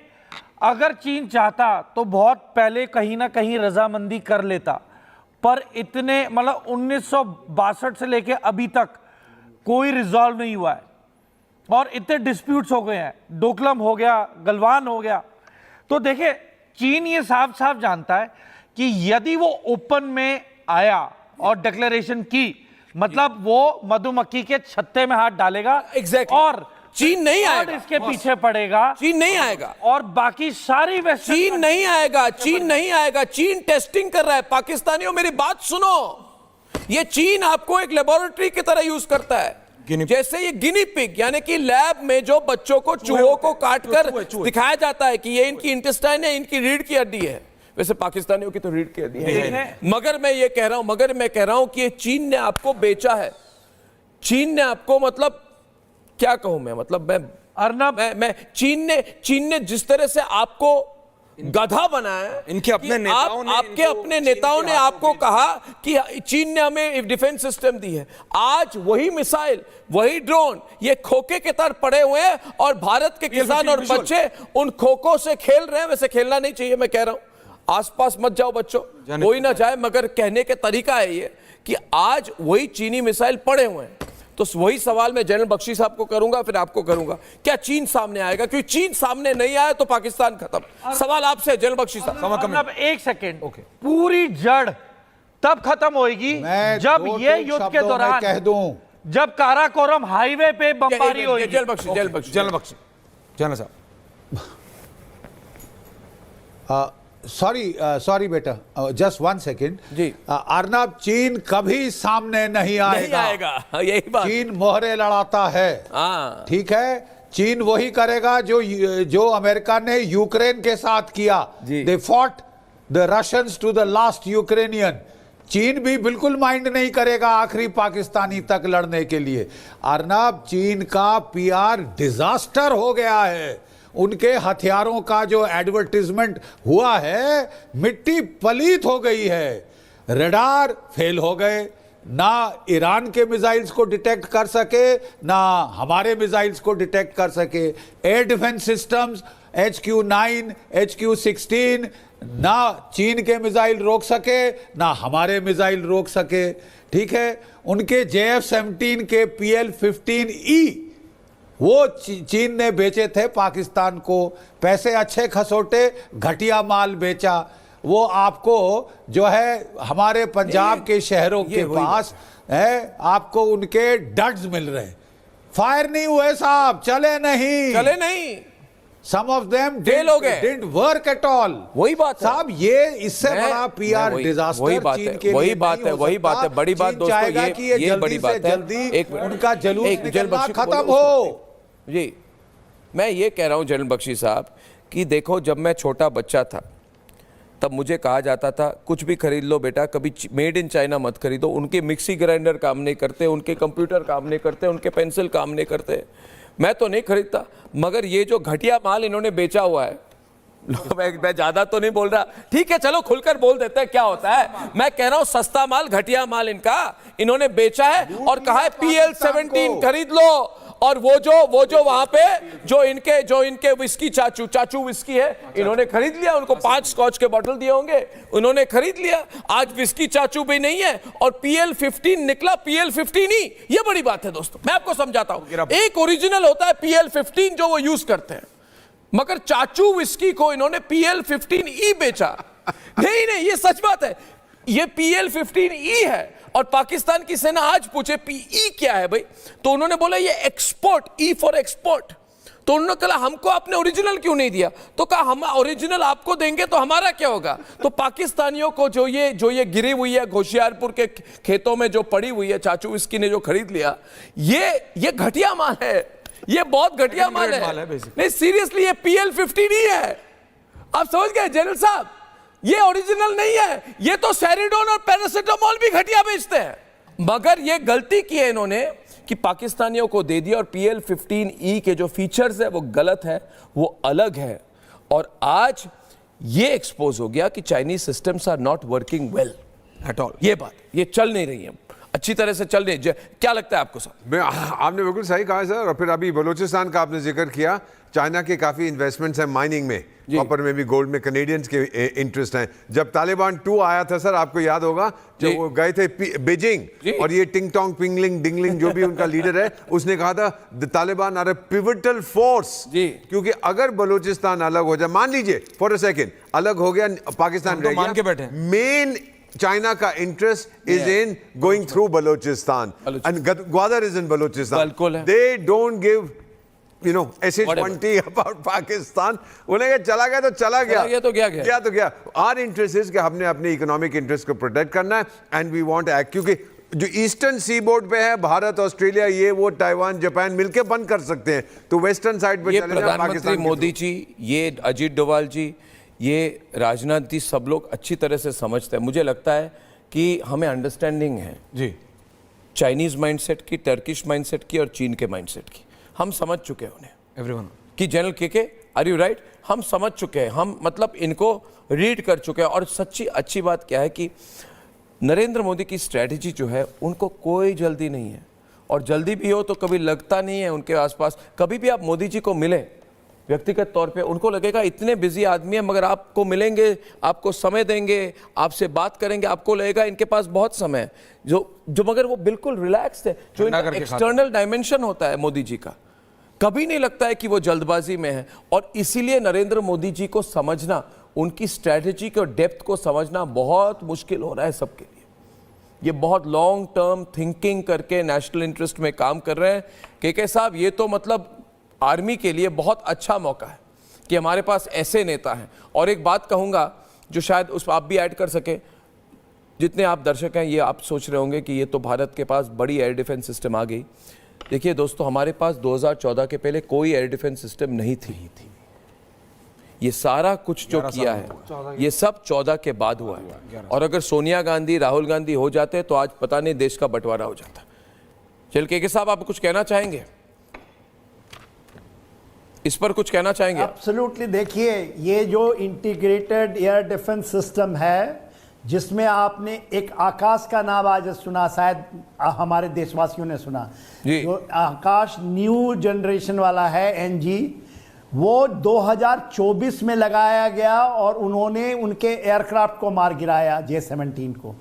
अगर चीन चाहता तो बहुत पहले कहीं ना कहीं रजामंदी कर लेता, पर इतने मतलब 1962 से लेके अभी तक कोई रिजॉल्व नहीं हुआ है और इतने डिस्प्यूट्स हो गए हैं, डोकलम हो गया, गलवान हो गया। तो देखिए, चीन ये साफ साफ जानता है कि यदि वो ओपन में आया और डिक्लेरेशन की, मतलब वो मधुमक्खी के छत्ते में हाथ डालेगा। और चीन नहीं आएगा, इसके पीछे पड़ेगा। चीन नहीं आएगा और बाकी सारी वेस्ट चीन नहीं आएगा, चीन नहीं आएगा। चीन टेस्टिंग कर रहा है। पाकिस्तानियों, मेरी बात सुनो, ये चीन आपको एक लेबोरेटरी की तरह यूज करता है, जैसे ये गिनी पिग, यानी कि लैब में जो बच्चों को चूहों को काटकर दिखाया जाता है कि ये इनकी इंटेस्टाइन है, इनकी रीढ़ की हड्डी है। वैसे पाकिस्तानियों की तो रीढ़ की हड्डी है। मगर मैं ये कह रहा हूं कि ये चीन ने आपको बेचा है। चीन ने आपको, मतलब क्या कहूं मैं, मतलब मैं चीन ने जिस तरह से आपको गधा बनाया, इनके अपने नेताओं ने, आपके अपने नेताओं ने आपको कहा कि चीन ने हमें डिफेंस सिस्टम दी है। आज वही मिसाइल, वही ड्रोन ये खोखे के तरह पड़े हुए हैं और भारत के किसान और बच्चे उन खोखों से खेल रहे हैं। वैसे खेलना नहीं चाहिए, मैं कह रहा हूं, आसपास मत जाओ बच्चों, कोई ना जाए। मगर कहने के तरीका है ये कि आज वही चीनी मिसाइल पड़े हुए हैं। तो वही सवाल मैं जनरल बख्शी साहब को करूंगा, फिर आपको करूंगा, क्या चीन सामने आएगा? क्योंकि चीन सामने नहीं आया तो पाकिस्तान खत्म। सवाल आपसे जनरल बख्शी साहब। अब एक सेकेंड, पूरी जड़ तब खत्म होगी जब ये युद्ध के दौरान कह दूं, जब काराकोरम हाईवे पे बमबारी होगी। जनरल बख्शी जनरल साहब, सॉरी बेटा, जस्ट 1 सेकेंड जी। अर्नब, चीन कभी सामने नहीं आएगा, यही बात। चीन मोहरे लड़ाता है, ठीक है। चीन वही करेगा जो अमेरिका ने यूक्रेन के साथ किया। They fought the Russians to the last Ukrainian. चीन भी बिल्कुल माइंड नहीं करेगा आखिरी पाकिस्तानी तक लड़ने के लिए। अर्नब, चीन का पीआर डिजास्टर हो गया है। उनके हथियारों का जो एडवर्टीजमेंट हुआ है, मिट्टी पलीत हो गई है। रडार फेल हो गए, ना ईरान के मिसाइल्स को डिटेक्ट कर सके, ना हमारे मिसाइल्स को डिटेक्ट कर सके। Air defence systems HQ-9, HQ-16 ना चीन के मिसाइल रोक सके, ना हमारे मिसाइल रोक सके, ठीक है। उनके JF-17 के PL-15E वो चीन ने बेचे थे पाकिस्तान को, पैसे अच्छे खसोटे, घटिया माल बेचा। वो आपको जो है हमारे पंजाब के शहरों के पास है, आपको उनके डड्स मिल रहे, फायर नहीं हुए साहब, चले नहीं। Some of them didn't work at all। वही बात साहब, ये इससे बड़ा पीआर डिजास्टर चीन के लिए वही बात है। बड़ी बात दोस्तों, ये बड़ी बात है। एक उनका जुलूस निकलना खत्म हो। जी, मैं ये कह रहा हूं जनरल बख्शी साहब कि देखो, जब मैं छोटा बच्चा था तब मुझे कहा जाता था कुछ भी खरीद लो बेटा, कभी मेड इन चाइना मत खरीदो। उनके मिक्सी ग्राइंडर काम नहीं करते, उनके कंप्यूटर काम नहीं करते, उनके पेंसिल काम नहीं करते। मैं तो नहीं खरीदता। मगर ये जो घटिया माल इन्होंने बेचा हुआ है, मैं ज्यादा तो नहीं बोल रहा, ठीक है, चलो खुलकर बोल देते हैं क्या होता है। मैं कह रहा हूं सस्ता माल, घटिया माल इन्होंने बेचा है और कहा है PL-17 खरीद लो। और वो जो वहां पे जो इनके विस्की चाचू विस्की है, इन्होंने खरीद लिया। उनको 5 स्कॉच के बॉटल दिए होंगे, उन्होंने खरीद लिया। आज विस्की चाचू भी नहीं है और PL-15 निकला, PL-15E। ये बड़ी बात है दोस्तों, मैं आपको समझाता हूं। एक ओरिजिनल होता है PL-15 जो वो यूज करते हैं, मगर चाचू विस्की को इन्होंने PL-15E बेचा। नहीं, ये सच बात है, ये PL-15E है। और पाकिस्तान की सेना आज पूछे PE क्या है भाई, तो उन्होंने बोला ये एक्सपोर्ट, E फॉर एक्सपोर्ट। तो उन्होंने कहा हमको आपने ओरिजिनल क्यों नहीं दिया? तो कहा हम ओरिजिनल आपको देंगे तो हमारा क्या होगा? तो पाकिस्तानियों को जो ये गिरी हुई है होशियारपुर के खेतों में जो पड़ी हुई है, चाचू विस्की ने जो खरीद लिया, ये घटिया माल है, ये बहुत घटिया माल है। नहीं, सीरियसली, ये PL-15E है। आप समझ गए जनरल साहब? ये ओरिजिनल नहीं है, ये तो सेरिडोन और पैरासिटामोल भी घटिया बेचते हैं। मगर ये गलती की है इन्होंने कि पाकिस्तानियों को दे दिया। और PL-15E के जो फीचर्स है वो गलत है, वो अलग है। और आज ये एक्सपोज हो गया कि Chinese systems are not working well at all. ये बात, ये चल नहीं रही है। अच्छी तरह से चल रही है। क्या लगता है आपको सर? आपने बिल्कुल सही कहा सर। और फिर अभी बलूचिस्तान का आपने जिक्र किया, चाइना के काफी इन्वेस्टमेंट्स हैं माइनिंग में, कॉपर में भी, गोल्ड में, कनेडियंस के इंटरेस्ट हैं। जब तालिबान 2 आया था सर, आपको याद होगा, जब वो गए थे बीजिंग, और ये टिंग टोंग पिंगलिंग डिंगलिंग जो भी उनका लीडर है, उसने कहा था the Taliban are a pivotal force, क्योंकि अगर बलूचिस्तान अलग हो जाए, मान लीजिए फॉर अ सेकेंड अलग हो गया, पाकिस्तान रह मान के बैठे, मेन चाइना का interest is in going through Balochistan and Gwadar is in Balochistan. They don't give SH-1T about Pakistan। उन्हें चला गया तो चला गया, तो गया। Our interest is कि हमने अपने इकोनॉमिक इंटरेस्ट को प्रोटेक्ट करना है, एंड वी वांट एक्ट, क्योंकि जो ईस्टर्न सी बोर्ड पे है, भारत, ऑस्ट्रेलिया, ये वो, ताइवान, जापान मिलके बंद कर सकते हैं, तो वेस्टर्न साइड पे चले जाए। प्रधानमंत्री मोदी जी, ये अजीत डोभाल जी, ये राजनाथ जी, सब लोग अच्छी तरह से समझते हैं। मुझे लगता है कि हमें अंडरस्टैंडिंग है जी, चाइनीज माइंडसेट की, टर्किश माइंडसेट की और चीन के माइंडसेट की। हम समझ चुके हैं उन्हें, एवरीवन, कि जनरल के आर यू राइट, हम समझ चुके हैं, हम मतलब इनको रीड कर चुके हैं। और सच्ची अच्छी बात क्या है कि नरेंद्र मोदी की स्ट्रैटेजी जो है, उनको कोई जल्दी नहीं है, और जल्दी भी हो तो कभी लगता नहीं है उनके आसपास। कभी भी आप मोदी जी को मिले व्यक्तिगत तौर पे, उनको लगेगा इतने बिजी आदमी है, मगर आपको मिलेंगे, आपको समय देंगे, आपसे बात करेंगे, आपको लगेगा इनके पास बहुत समय है, जो मगर वो बिल्कुल रिलैक्स्ड है। जो एक्सटर्नल डायमेंशन होता है मोदी जी का, कभी नहीं लगता है कि वो जल्दबाजी में है। और इसीलिए नरेंद्र मोदी जी को समझना, उनकी स्ट्रैटेजी के डेप्थ को समझना बहुत मुश्किल हो रहा है सबके लिए। ये बहुत लॉन्ग टर्म थिंकिंग करके नेशनल इंटरेस्ट में काम कर रहे हैं। के साहब, ये तो मतलब आर्मी के लिए बहुत अच्छा मौका है कि हमारे पास ऐसे नेता हैं। और एक बात कहूँगा जो शायद उस आप भी ऐड कर सके, जितने आप दर्शक हैं, ये आप सोच रहे होंगे कि ये तो भारत के पास बड़ी एयर डिफेंस सिस्टम आ गई। देखिए दोस्तों, हमारे पास 2014 के पहले कोई एयर डिफेंस सिस्टम नहीं थी। ये सारा कुछ जो किया है, ये सब 14 के बाद हुआ है। और अगर सोनिया गांधी, राहुल गांधी हो जाते तो आज पता नहीं देश का बंटवारा हो जाता। चल के साहब, आप कुछ कहना चाहेंगे इस पर? कुछ कहना चाहेंगे? एब्सोल्युटली। देखिए, ये जो इंटीग्रेटेड एयर डिफेंस सिस्टम है, जिसमें आपने एक आकाश का नाम आज सुना, शायद हमारे देशवासियों ने सुना, जो आकाश न्यू जनरेशन वाला है, NG, वो 2024 में लगाया गया और उन्होंने उनके एयरक्राफ्ट को मार गिराया, J-17 को।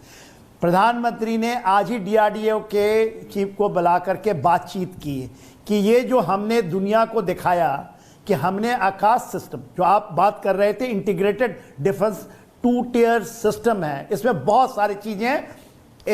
प्रधानमंत्री ने आज ही DRDO के चीफ को बुला करके बातचीत की कि ये जो हमने दुनिया को दिखाया कि हमने आकाश सिस्टम, जो आप बात कर रहे थे, इंटीग्रेटेड डिफेंस 2 टियर सिस्टम है, इसमें बहुत सारी चीजें हैं।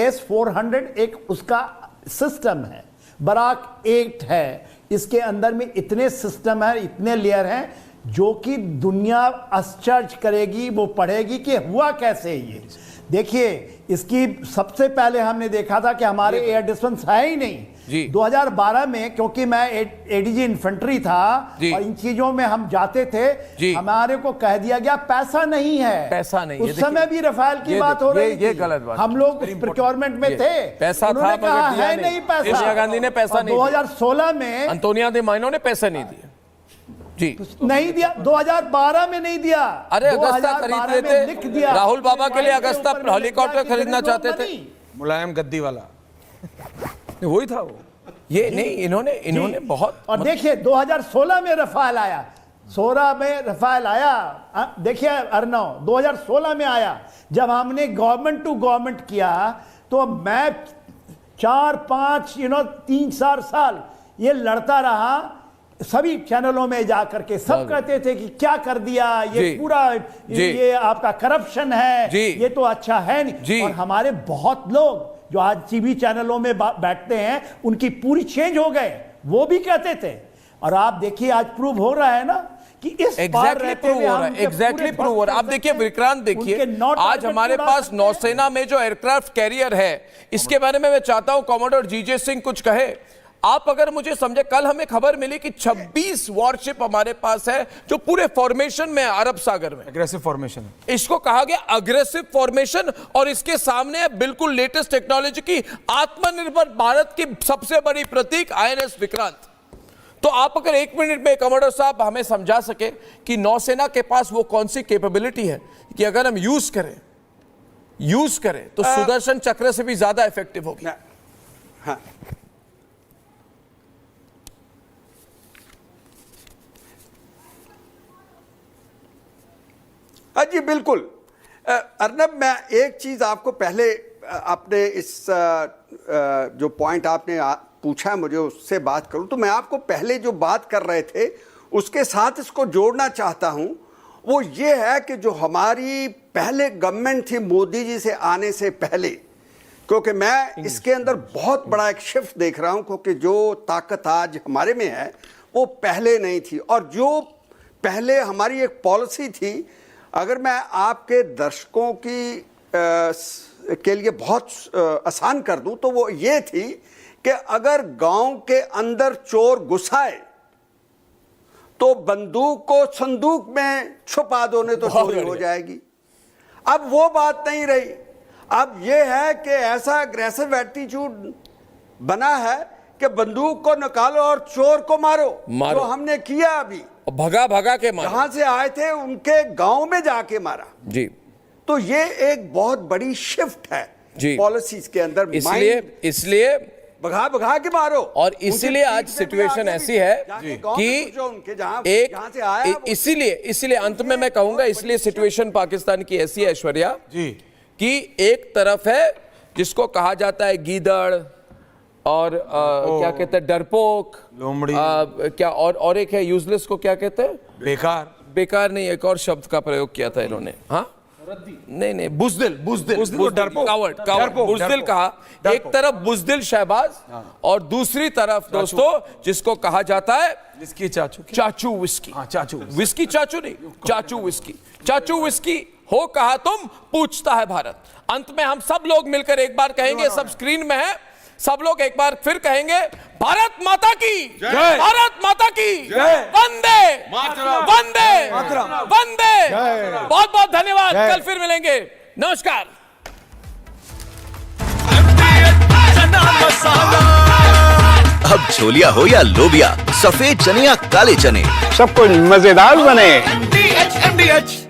S-400 एक उसका सिस्टम है, बराक 8 है, इसके अंदर में इतने सिस्टम है, इतने लेयर हैं, जो कि दुनिया आश्चर्य करेगी, वो पढ़ेगी कि हुआ कैसे ये। देखिए, इसकी सबसे पहले हमने देखा था कि हमारे एयर डिफेंस है ही नहीं। 2012 में, क्योंकि मैं ADG इन्फेंट्री था और इन चीजों में हम जाते थे, हमारे को कह दिया गया पैसा नहीं है। पैसा नहीं, उस समय भी रफाल की बात हो रही थी, ये गलत बात। हम लोग प्रोक्योरमेंट में थे, पैसा था, कहा है नहीं पैसा। सोनिया गांधी ने पैसा नहीं, 2016 में अंतोनिया डी माइनो ने पैसा नहीं दिया जी, नहीं दिया, 2012 में नहीं दिया। अरे अगस्ता खरीद रहे लिख थे, दिया। राहुल बाबा के लिए अगस्ता हेलीकॉप्टर खरीदना चाहते थे, मुलायम गद्दी वाला वही था वो। ये नहीं, इन्होंने बहुत। और देखिए 2016 में रफाल आया, 16 में रफाल आया। देखिए अर्नव, 2016 में आया, जब हमने गवर्नमेंट टू गवर्नमेंट किया, तो मैं 4-5 3-4 साल ये लड़ता रहा सभी चैनलों में जाकर के। सब कहते थे कि क्या कर दिया ये, पूरा ये आपका करप्शन है, ये तो अच्छा है नहीं। और हमारे बहुत लोग जो आज टीवी चैनलों में बैठते हैं, उनकी पूरी चेंज हो गए, वो भी कहते थे। और आप देखिए आज प्रूव हो रहा है ना कि इस एग्जैक्टली प्रूव हो रहा है। आप देखिए विक्रांत, देखिए आज हमारे पास नौसेना में जो एयरक्राफ्ट कैरियर है, इसके बारे में मैं चाहता हूं कॉमोडोर जीजे सिंह कुछ कहे। आप अगर मुझे समझे, कल हमें खबर मिली कि 26 वॉरशिप हमारे पास है जो पूरे फॉर्मेशन में है, अरब सागर में एग्रेसिव फॉर्मेशन है, इसको कहा गया अग्रेसिव फॉर्मेशन। और इसके सामने बिल्कुल लेटेस्ट टेक्नोलॉजी की आत्मनिर्भर भारत की सबसे बड़ी प्रतीक INS विक्रांत। तो आप अगर 1 मिनट में कमांडर साहब हमें समझा सके कि नौसेना के पास वो कौन सी कैपेबिलिटी है कि अगर हम यूज करें तो सुदर्शन चक्र से भी ज्यादा इफेक्टिव होगी। हाँ जी बिल्कुल। अर्नब, मैं एक चीज आपको पहले अपने इस जो पॉइंट आपने पूछा मुझे उससे बात करूं, तो मैं आपको पहले जो बात कर रहे थे उसके साथ इसको जोड़ना चाहता हूं। वो ये है कि जो हमारी पहले गवर्नमेंट थी मोदी जी से आने से पहले, क्योंकि मैं इसके अंदर बहुत बड़ा एक शिफ्ट देख रहा हूं, क्योंकि जो ताकत आज हमारे में है वो पहले नहीं थी। और जो पहले हमारी एक पॉलिसी थी, अगर मैं आपके दर्शकों की के लिए बहुत आसान कर दूं तो वो ये थी कि अगर गांव के अंदर चोर घुसाए तो बंदूक को संदूक में छुपा दो, नहीं तो चोरी हो जाएगी। अब वो बात नहीं रही। अब ये है कि ऐसा अग्रेसिव एटीट्यूड बना है कि बंदूक को निकालो और चोर को मारो। जो हमने किया अभी, भगा भगा के मारा, जहां से आए थे उनके गांव में जाके मारा जी। तो ये एक बहुत बड़ी शिफ्ट है जी पॉलिसीज के अंदर। इसलिए भगा भगा के मारो। और इसीलिए आज सिचुएशन ऐसी है कि इसीलिए अंत में मैं कहूंगा, इसलिए सिचुएशन पाकिस्तान की ऐसी है ऐश्वर्या जी, कि एक तरफ है जिसको कहा जाता है गीदड़ और क्या कहते हैं डरपोक, लोमड़ी, क्या और एक है यूजलेस को क्या कहते हैं, बेकार नहीं, एक और शब्द का प्रयोग किया था इन्होंने। हाँ नहीं बुजदिल कहा। एक तरफ बुजदिल शहबाज और दूसरी तरफ दोस्तों जिसको कहा जाता है चाचू विस्की। विस्की चाचू नहीं, चाचू विस्की हो कहा तुम, पूछता है भारत। अंत में हम सब लोग मिलकर एक बार कहेंगे, सब स्क्रीन में है, सब लोग एक बार फिर कहेंगे, भारत माता की जय, भारत माता की जय, वंदे वंदे वंदे। बहुत बहुत धन्यवाद, कल फिर मिलेंगे, नमस्कार। अब छोलिया हो या लोबिया, सफेद चने या काले चने, सब कुछ मजेदार बने। MDH